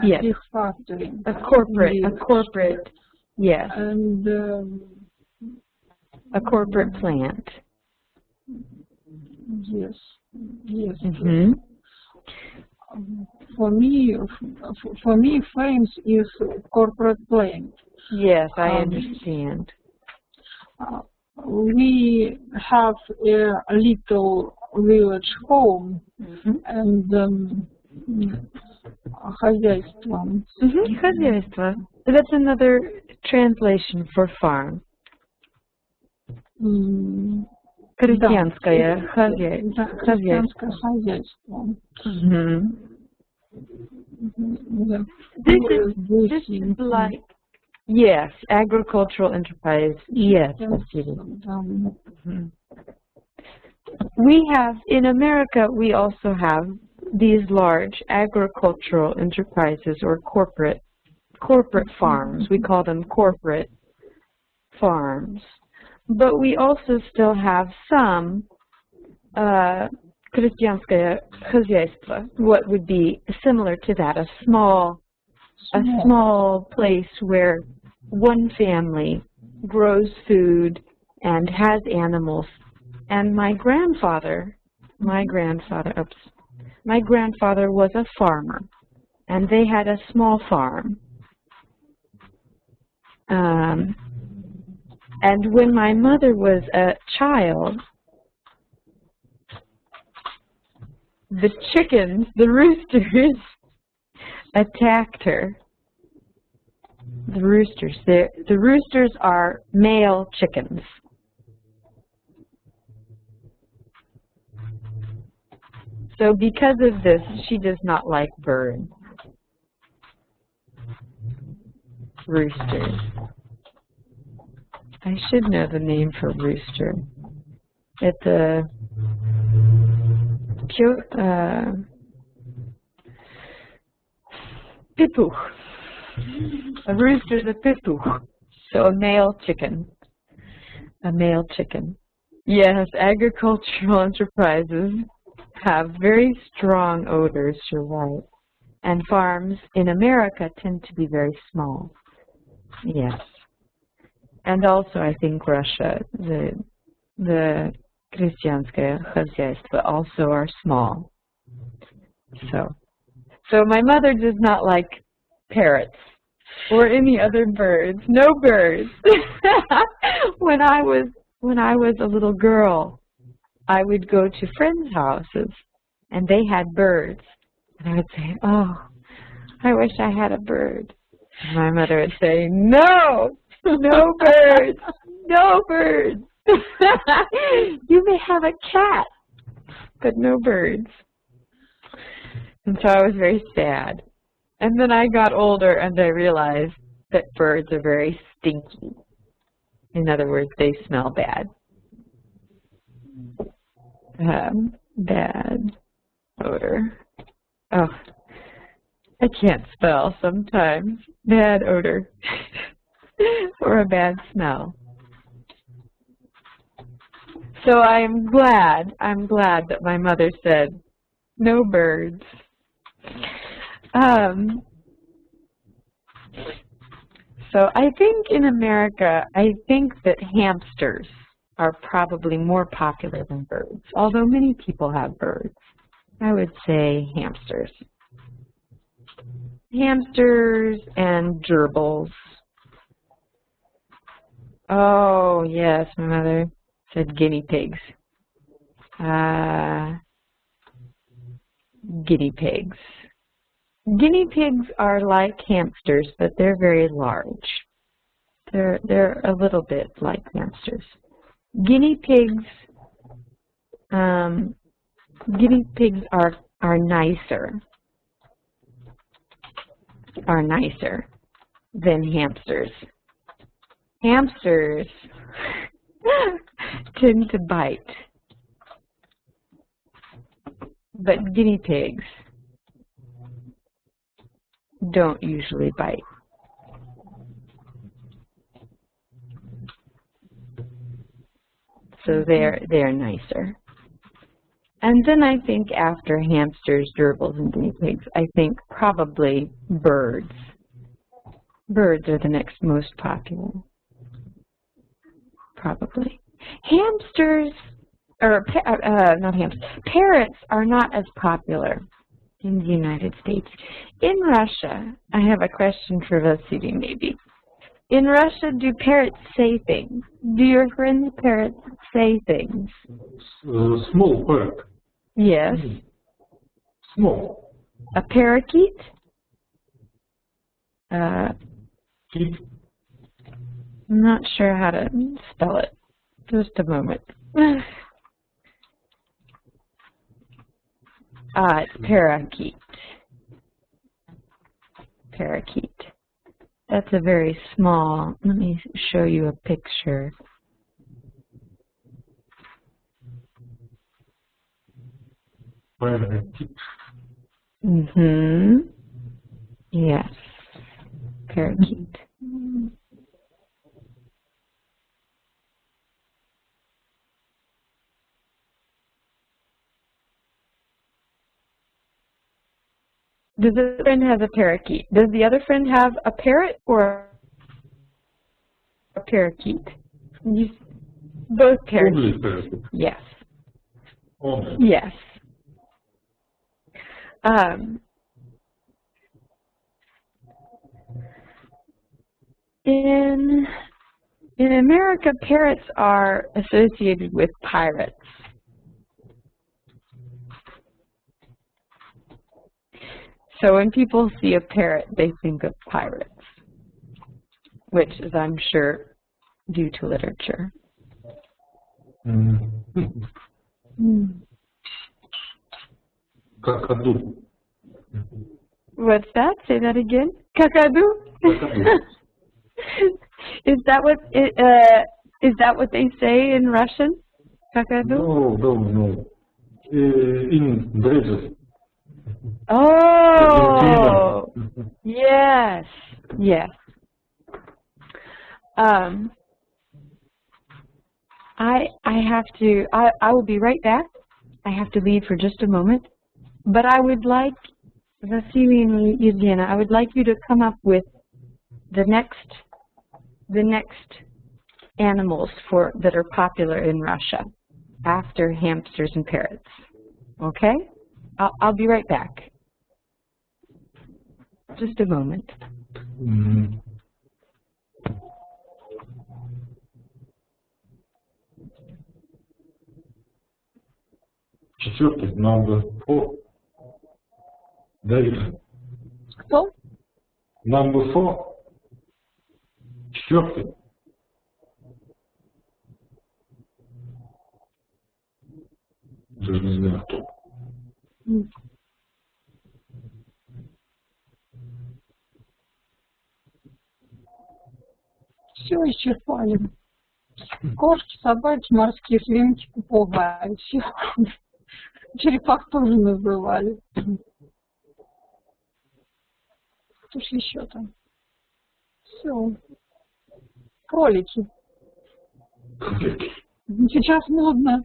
Yes. Big factory. A corporate. Yes. And a corporate plant. Yes. For me, Flames is corporate plant. Yes, I understand. We have a little village home and хозяйство. Хозяйство. That's another translation for farm. Крестьянское хозяйство. Крестьянское хозяйство. This is like Yes, agricultural enterprise. Yes, Vasilis. We have, in America, we also have these large agricultural enterprises or corporate farms. We call them corporate farms. But we also still have some крестьянское хозяйство, what would be similar to that, a small place where one family grows food and has animals. And my grandfather was a farmer, and they had a small farm. And when my mother was a child, the chickens, the roosters, attacked her. The roosters are male chickens. So because of this, she does not like birds. Roosters. I should know the name for rooster. It's a pituch. A rooster is a pituch. So a male chicken. A male chicken. Yes, agricultural enterprises have very strong odors, you're right. And farms in America tend to be very small. Yes. And also, I think Russia, the крестьянское хозяйство also are small. So my mother does not like parrots or any other birds. No birds. When I was a little girl, I would go to friends' houses, and they had birds. And I would say, "Oh, I wish I had a bird." And my mother would say, "No, no birds, no birds. You may have a cat, but no birds." And so I was very sad. And then I got older, and I realized that birds are very stinky. In other words, they smell bad. Bad odor. Oh, I can't spell sometimes. Bad odor. Or a bad smell. So I'm glad that my mother said, no birds. So I think in America, I think that hamsters are probably more popular than birds, although many people have birds. I would say hamsters. Hamsters and gerbils. Oh, yes, my mother said guinea pigs. Guinea pigs. Guinea pigs are like hamsters, but they're very large. They're a little bit like hamsters. Guinea pigs are nicer than hamsters. Hamsters tend to bite, but guinea pigs don't usually bite. So they're nicer. And then I think after hamsters, gerbils, and guinea pigs, I think probably birds. Birds are the next most popular. Probably. Hamsters, or not hamsters, parrots are not as popular in the United States. In Russia, I have a question for Vasily maybe. In Russia, do parrots say things? Do your friends' parrots say things? Small parrot. Yes. Small. A parakeet? Kit. I'm not sure how to spell it. Just a moment. It's parakeet. Parakeet. That's a very small. Let me show you a picture. Parakeet. Mm-hmm. Yes. Parakeet. Does the friend have a parakeet? Does the other friend have a parrot or a parakeet? Both parakeets. Only parakeet. Yes. Only. Yes. In America, parrots are associated with pirates. So when people see a parrot, they think of pirates, which is, I'm sure, due to literature. Kakadu. What's that? Say that again. Kakadu? Kakadu. Is that what they say in Russian? Kakadu? No. In Brazil. Oh, yes. I will be right back. I have to leave for just a moment. But I would like, Vasily and Yevgenia, I would like you to come up with the next animals that are popular in Russia after hamsters and parrots. Okay? I'll be right back. Just a moment. Четвертый, number 4. Давид. Кто? Number 4. Четвертый. Даже не знаю кто. Все исчерпали. Кошки, собаки, морские свинки, попугаи. Все. Черепах тоже называли. Что ж еще там? Все. Кролики. Сейчас модно.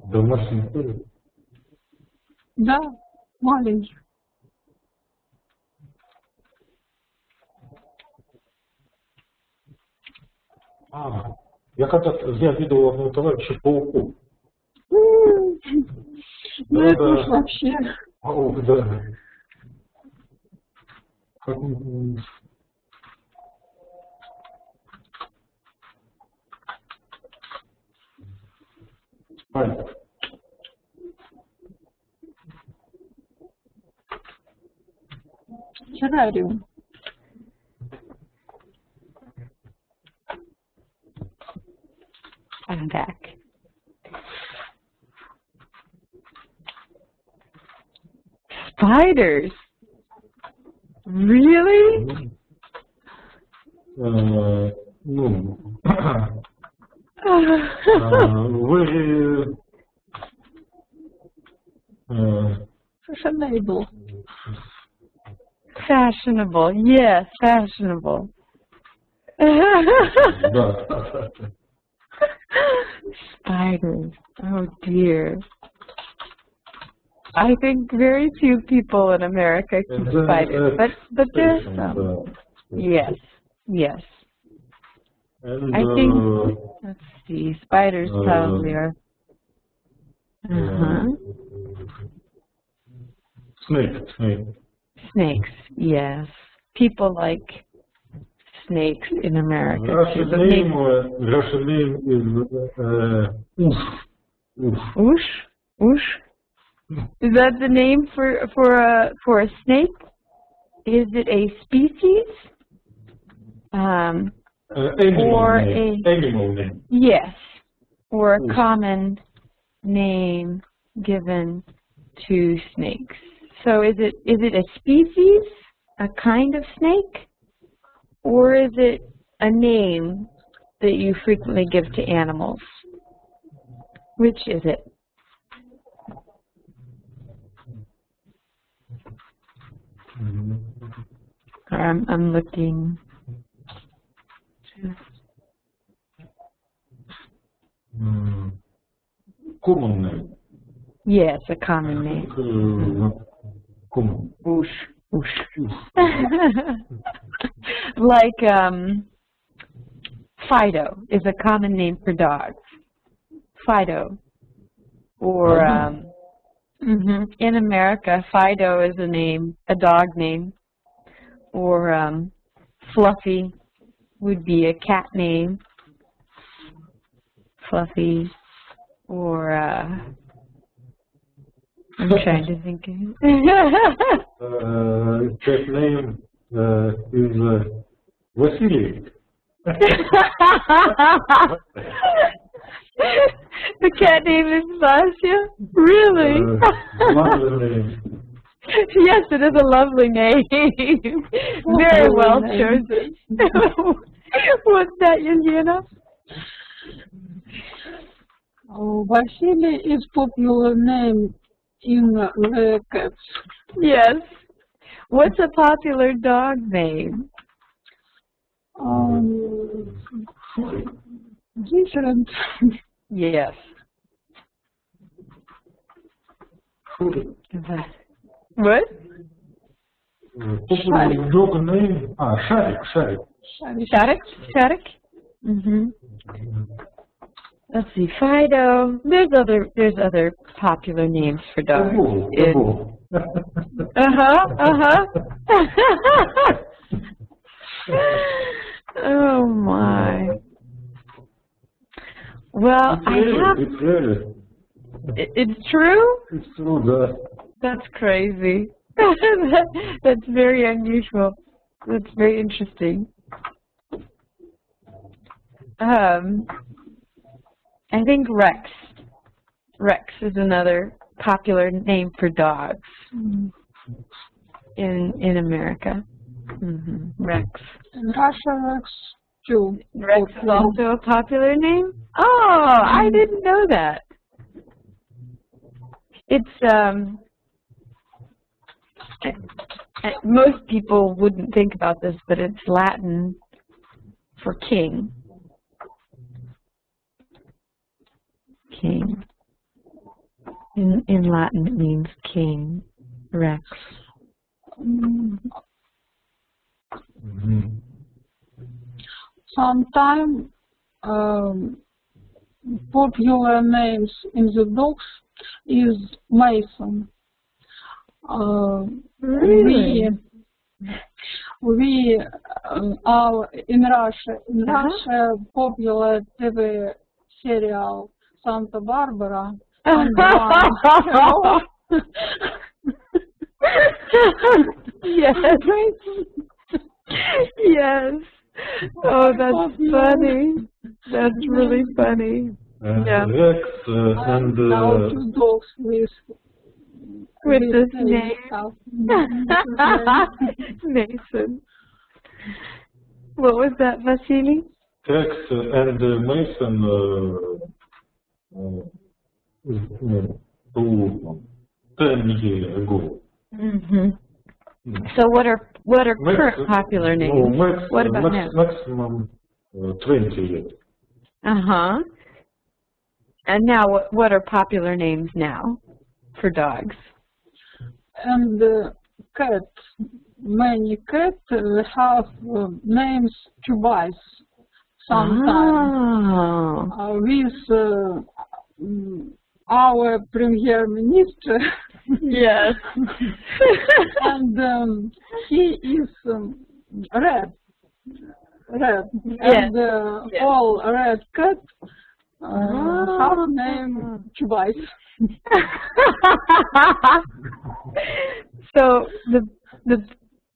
Домашний кролик. Да, маленьких. Я видел одного товарища пауков. Ну это уж вообще. Паук, да. Как он... Спальник. Террариум. I'm back. Spiders? Really? Very Fashionable. Fashionable, yes, fashionable. да. Spiders, oh dear. I think very few people in America keep spiders, but there's some. Yes. And, I think, let's see, spiders probably are. Snakes, yes. People like snakes in America too. Russian name is Ush? Is that the name for a snake? Is it a species? Animal name. Yes, or a common name given to snakes. So is it a species a kind of snake, or is it a name that you frequently give to animals? Which is it? Or I'm looking. Common name. Yes, a common name. Common. Oosh. Like Fido is a common name for dogs. Fido. Or in America, Fido is a dog name. Or Fluffy would be a cat name. Fluffy. Or I'm trying to think. Cat name is Vasily. The cat name is Vasya? Really? Lovely name. Yes, it is a lovely name. Very well chosen. What's that, Yelena? Vasily is popular name in the cats. Yes. What's a popular dog name? Different. Yes. What? Popular dog name? Sharik. Sharik? Let's see, Fido. There's other popular names for dogs. Oh my. Well, It's really. It's true? It's true, да. That's crazy. That's very unusual. That's very interesting. I think Rex. Rex is another popular name for dogs in America. Rex. In Russia, Rex too. Rex is also a popular name? Oh, I didn't know that. It's most people wouldn't think about this, but it's Latin for king. King. In Latin, it means king. Rex. Sometimes popular names in the dogs is Mason. Really? We are in Russia popular TV serial Santa Barbara. Yes. Yes. Oh, that's funny. That's really funny. Yeah. Rex and now two dogs with this name. Mason. What was that, Vasily? Rex and Mason 10 years ago. So what are current popular names? What about now? Maximum 20 years. And now what are popular names now for dogs? And cat, many cats have names twice sometimes. With our Premier Minister. Yes. And he is red. Yes. And all red cats have name twice. So the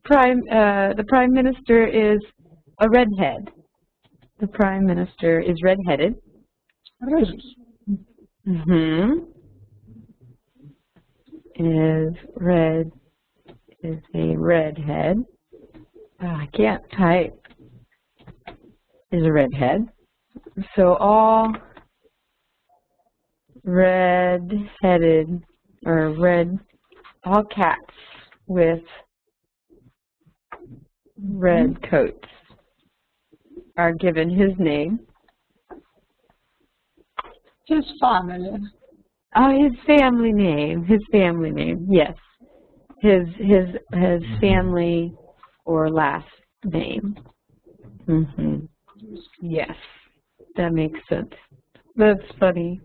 prime minister is a redhead. The prime minister is redheaded. Is red is a redhead. I can't type. Is a redhead. So all red-headed or all cats with red coats are given his name. His family. Oh, his family name. His family name. Yes. His family or last name. Yes. That makes sense. That's funny.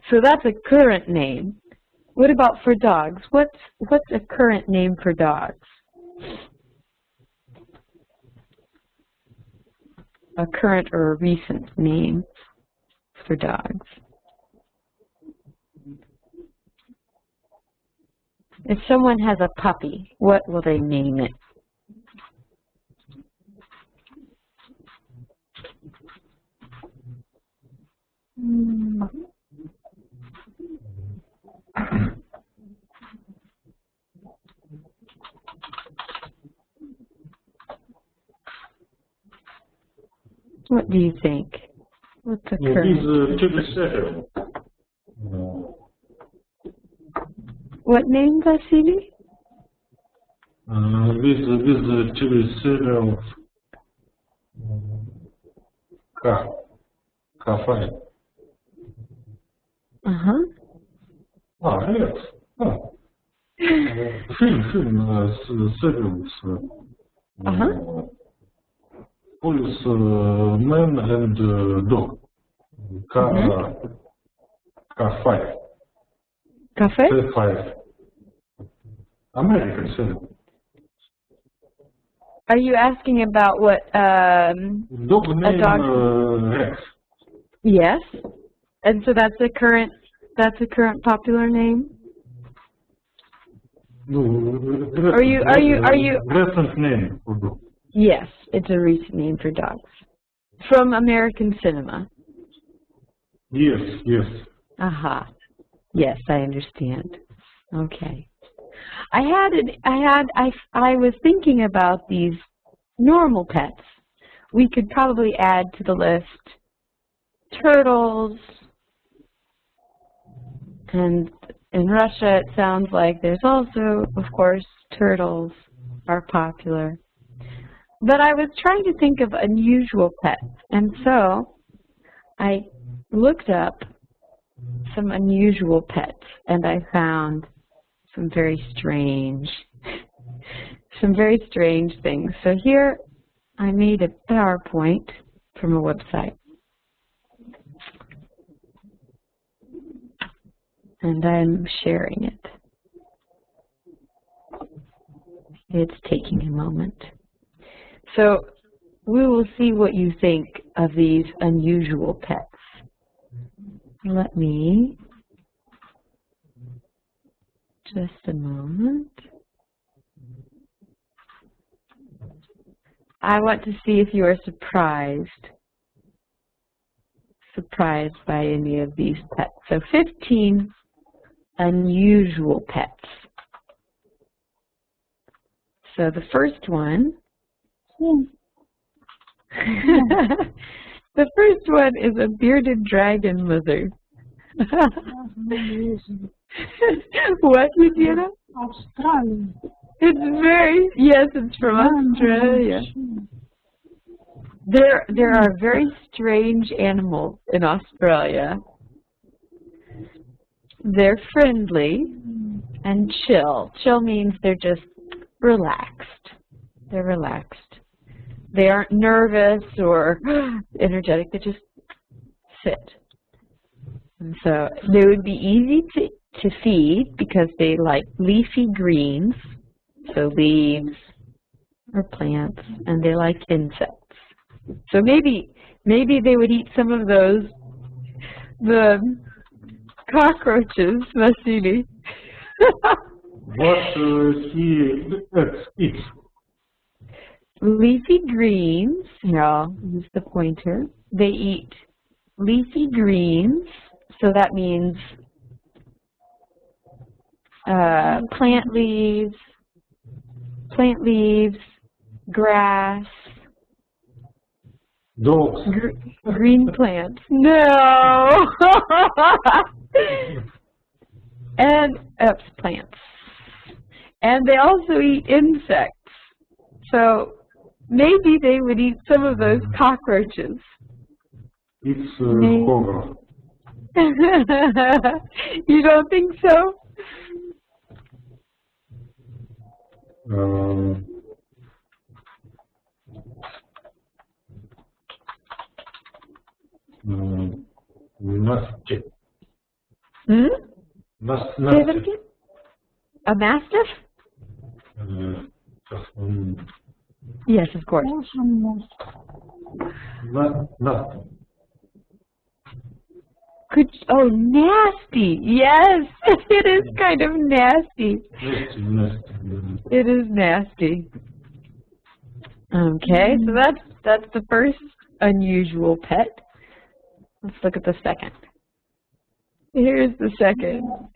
So that's a current name. What about for dogs? What's a current name for dogs? A current or a recent name for dogs. If someone has a puppy, what will they name it? What do you think? What's a current? What name, Vasily? With TV serial K5. Eletz. Фильм serials. Police Man and Dog. K5. Cafe? K5. American serial. Are you asking about what Dog name Rex. Yes. And so that's a current popular name? Are you Recent name for dog. Yes, it's a recent name for dogs. From American cinema. Yes. Aha. Yes, I understand. Okay. I was thinking about these normal pets. We could probably add to the list turtles, and in Russia it sounds like there's also, of course, turtles are popular. But I was trying to think of unusual pets, and so I looked up some unusual pets, and I found some very strange things. So here I made a PowerPoint from a website. And I'm sharing it. It's taking a moment. So we will see what you think of these unusual pets. Let me just a moment. I want to see if you are surprised by any of these pets. So 15 unusual pets. So the first one, the first one is a bearded dragon lizard. What, Luciana? Australia. It's from Australia. There are very strange animals in Australia. They're friendly and chill. Chill means they're just relaxed. They're relaxed. They aren't nervous or energetic. They just sit. And so they would be easy to feed because they like leafy greens, so leaves or plants, and they like insects. So maybe they would eat some of those, the cockroaches, Vasily. What he eats? Leafy greens. Here, I'll use the pointer. They eat leafy greens, so that means plant leaves, plant leaves, grass, Dogs. green plants. No! And plants. And they also eat insects. So maybe they would eat some of those cockroaches. It's horror. You don't think so? Nasty. Hmm? Say Nasty. that again? A mastiff? Yes, of course. Nasty. Oh, nasty. Yes, it is kind of nasty. Nasty. It is nasty. Okay, so that's the first unusual pet. Let's look at the second. Here's the second.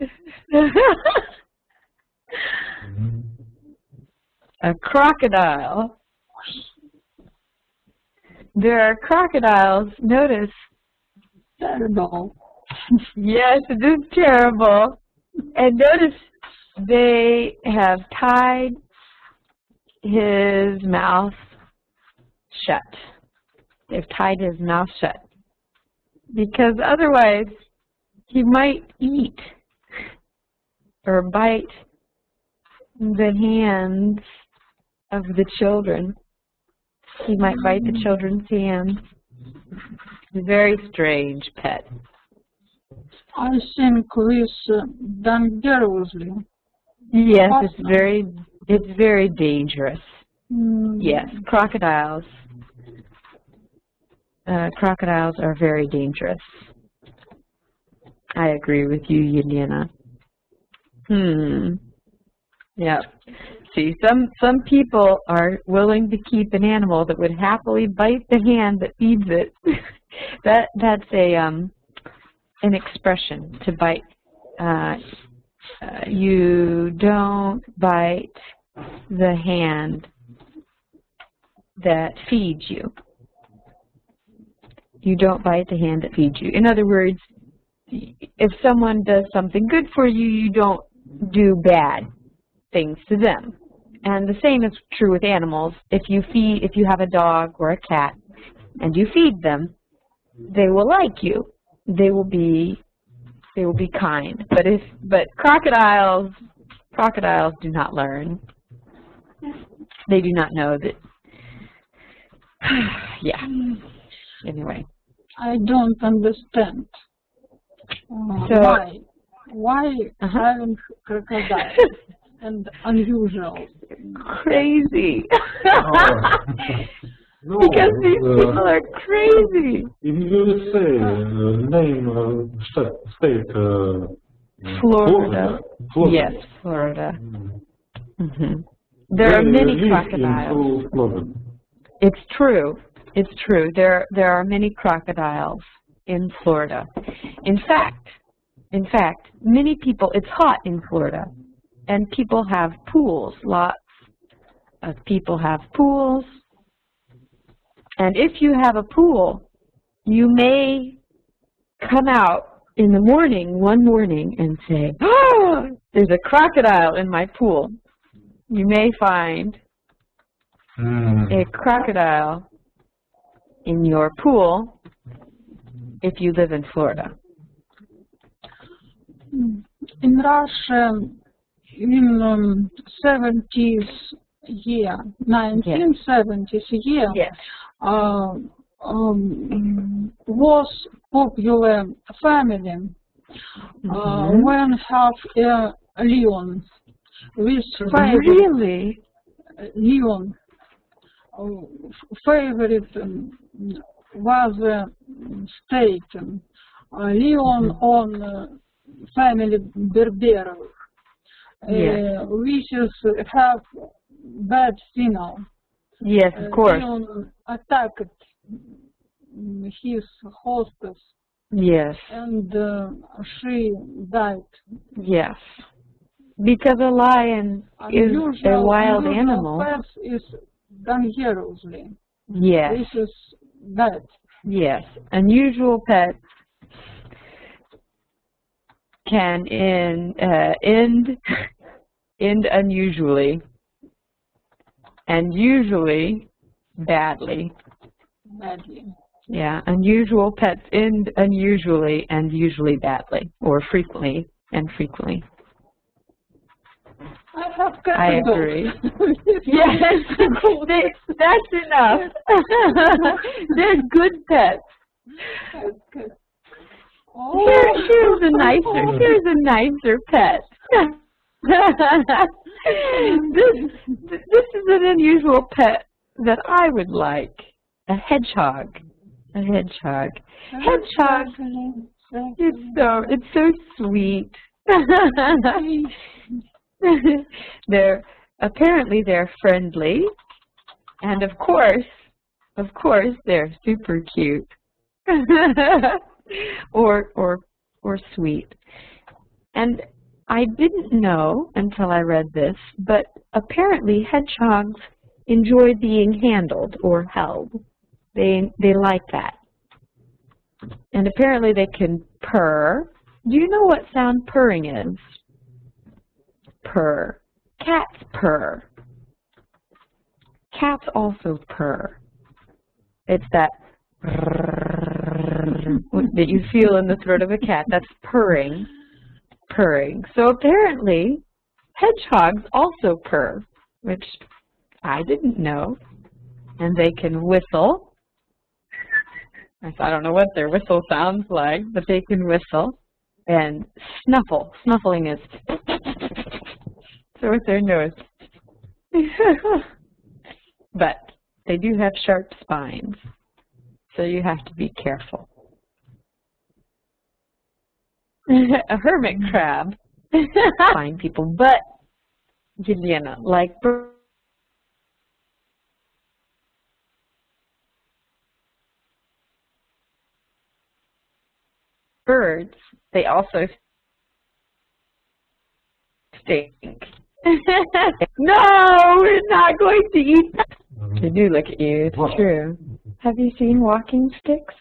A crocodile. There are crocodiles, notice. Terrible. Yes, it is terrible. And notice they have tied his mouth shut. They've tied his mouth shut. Because otherwise he might eat or bite the hands of the children. He might bite the children's hands. It's a very strange pet. I think this dangerously. Yes, it's very dangerous. Yes, crocodiles. Crocodiles are very dangerous. I agree with you, Yelena. Yeah. See, some people are willing to keep an animal that would happily bite the hand that feeds it. That's an expression, to bite. You don't bite the hand that feeds you. You don't bite the hand that feeds you. In other words, if someone does something good for you, you don't do bad things to them. And the same is true with animals. If you have a dog or a cat and you feed them, they will like you. They will be kind. But crocodiles do not learn. They do not know that. Yeah. Anyway. I don't understand. Why having crocodile and unusual? No, Crazy. Because these people are crazy. In USA, name state Florida. Yes, Florida. There are many crocodiles. It's true. It's true. There are many crocodiles in Florida. In fact, many people, it's hot in Florida, and people have pools. Lots of people have pools. And if you have a pool, you may come out in the morning, one morning, and say, "Oh, there's a crocodile in my pool." You may find a crocodile in your pool if you live in Florida. In Russia, in 70s year, 1970s year, Yes. Was popular family when have a lion with Really? lion. Favorite was state lion on family Berberov, which is have bad signal. Yes, of course. Lion attacked his hostess. Yes. And she died. Yes. Because a lion is a wild animal. Pets is dangerously. Yes. This is bad. Yes. Unusual pets can end unusually, and usually badly. Badly. Yeah, unusual pets end unusually and usually badly, or frequently and frequently. I have cat I and dog. agree. Yes, that's enough. They're good pets. That's good. Here's a nicer pet. This is an unusual pet that I would like. A hedgehog. A hedgehog. Hedgehog. It's so sweet. They're friendly, and of course they're super cute. or sweet. And I didn't know until I read this, but apparently hedgehogs enjoy being handled or held. They like that. And apparently they can purr. Do you know what sound purring is? Purr. Cats purr. Cats also purr. It's that that you feel in the throat of a cat. That's purring. Purring. So apparently hedgehogs also purr, which I didn't know. And they can whistle. I don't know what their whistle sounds like, but they can whistle. And snuffle. Snuffling is so with their nose. But they do have sharp spines, so you have to be careful. A hermit crab. Fine people, but Yelena, like birds, they also stink. No, we're not going to eat that. They do look at you, it's true. Have you seen walking sticks?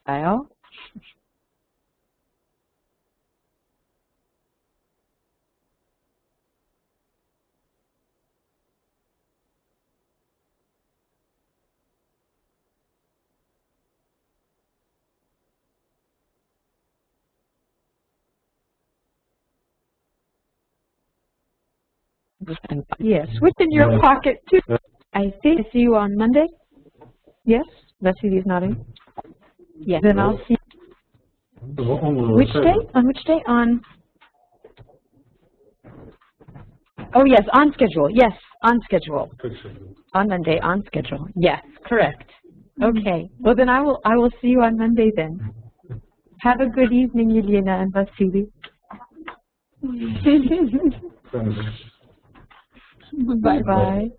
style. Yes, what's in your pocket too? I think I see you on Monday. Yes, Vasily's nodding. Yes, then I'll see. Which day? On which day? On. Oh yes, on schedule. Yes, on schedule. On Monday, on schedule. Yes, correct. Okay. Well then I will see you on Monday then. Have a good evening, Yelena and Vasily. Goodbye. Bye.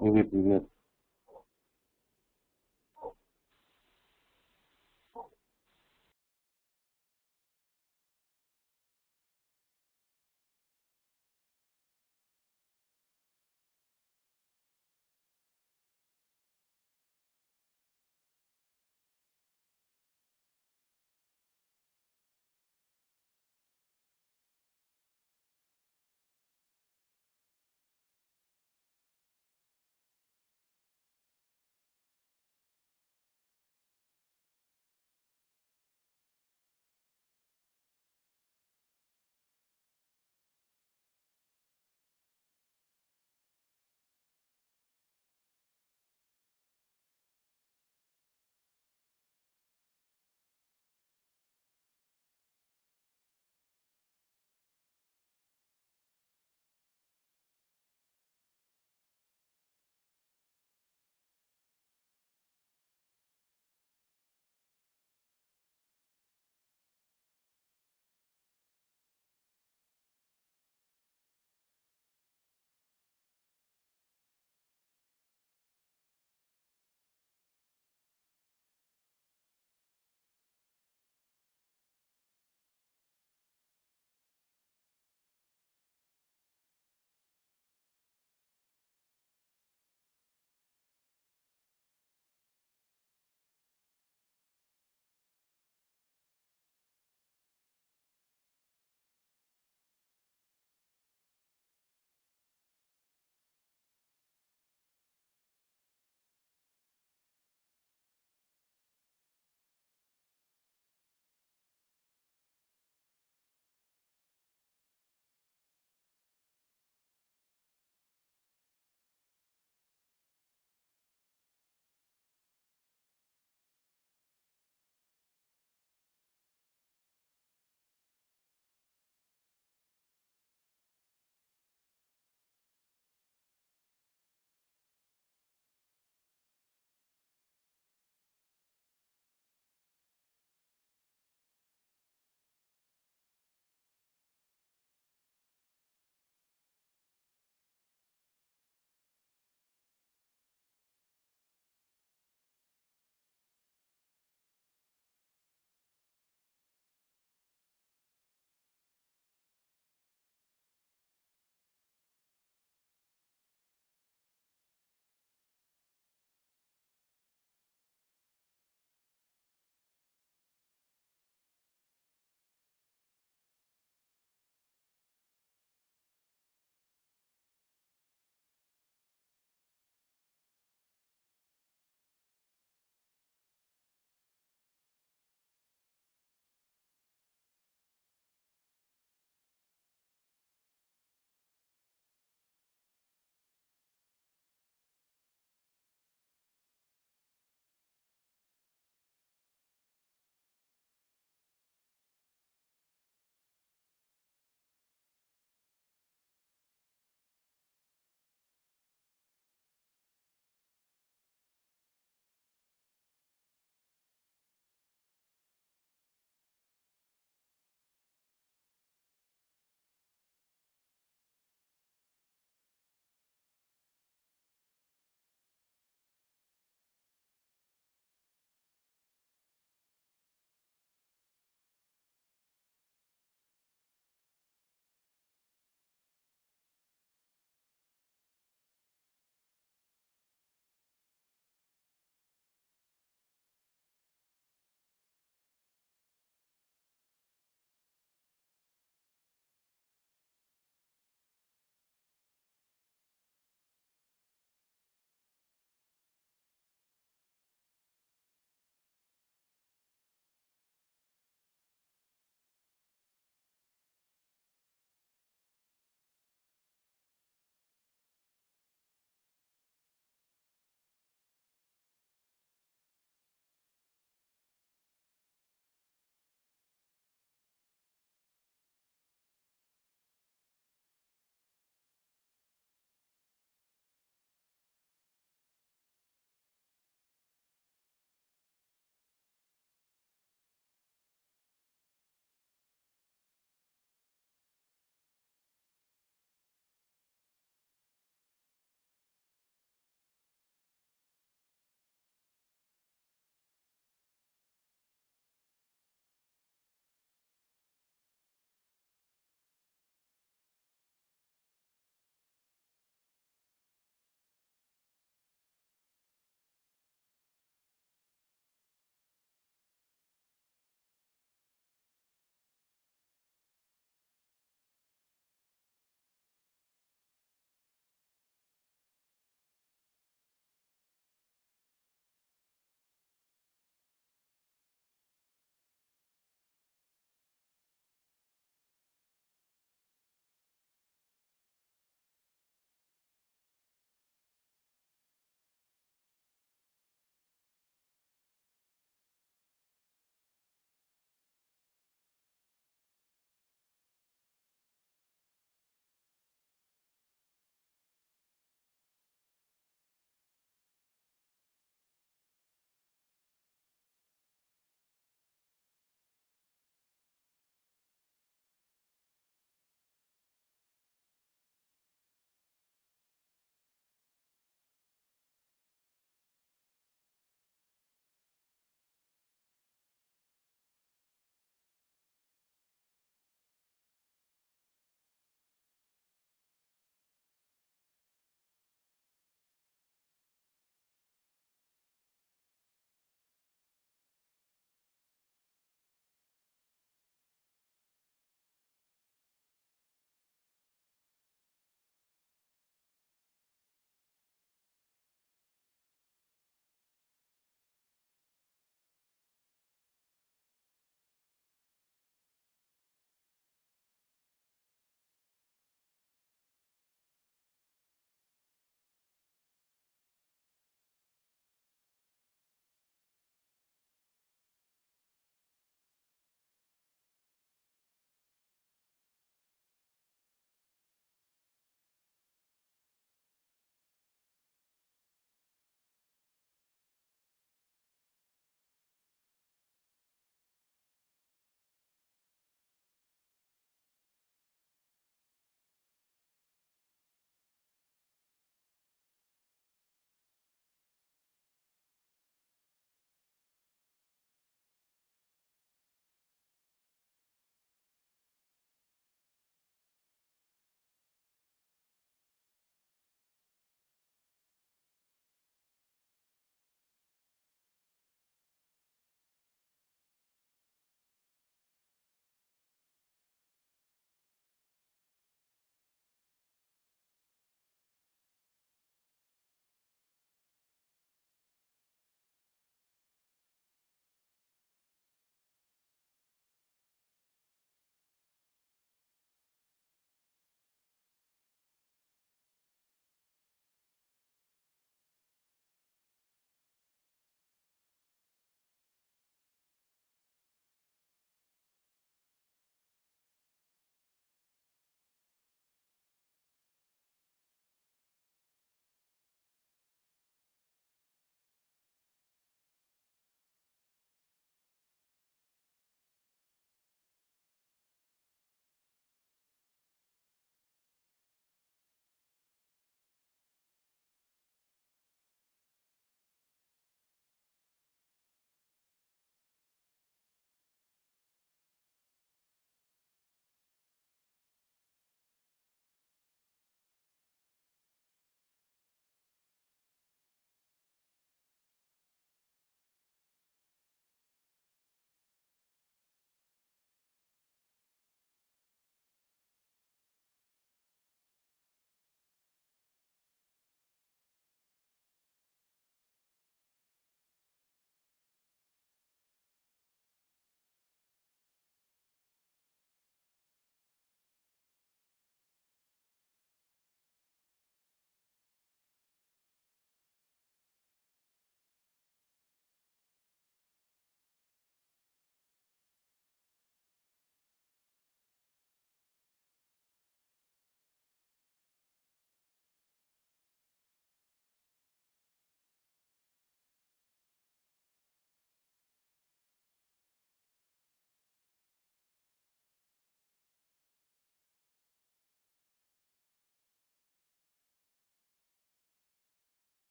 Привет, привет.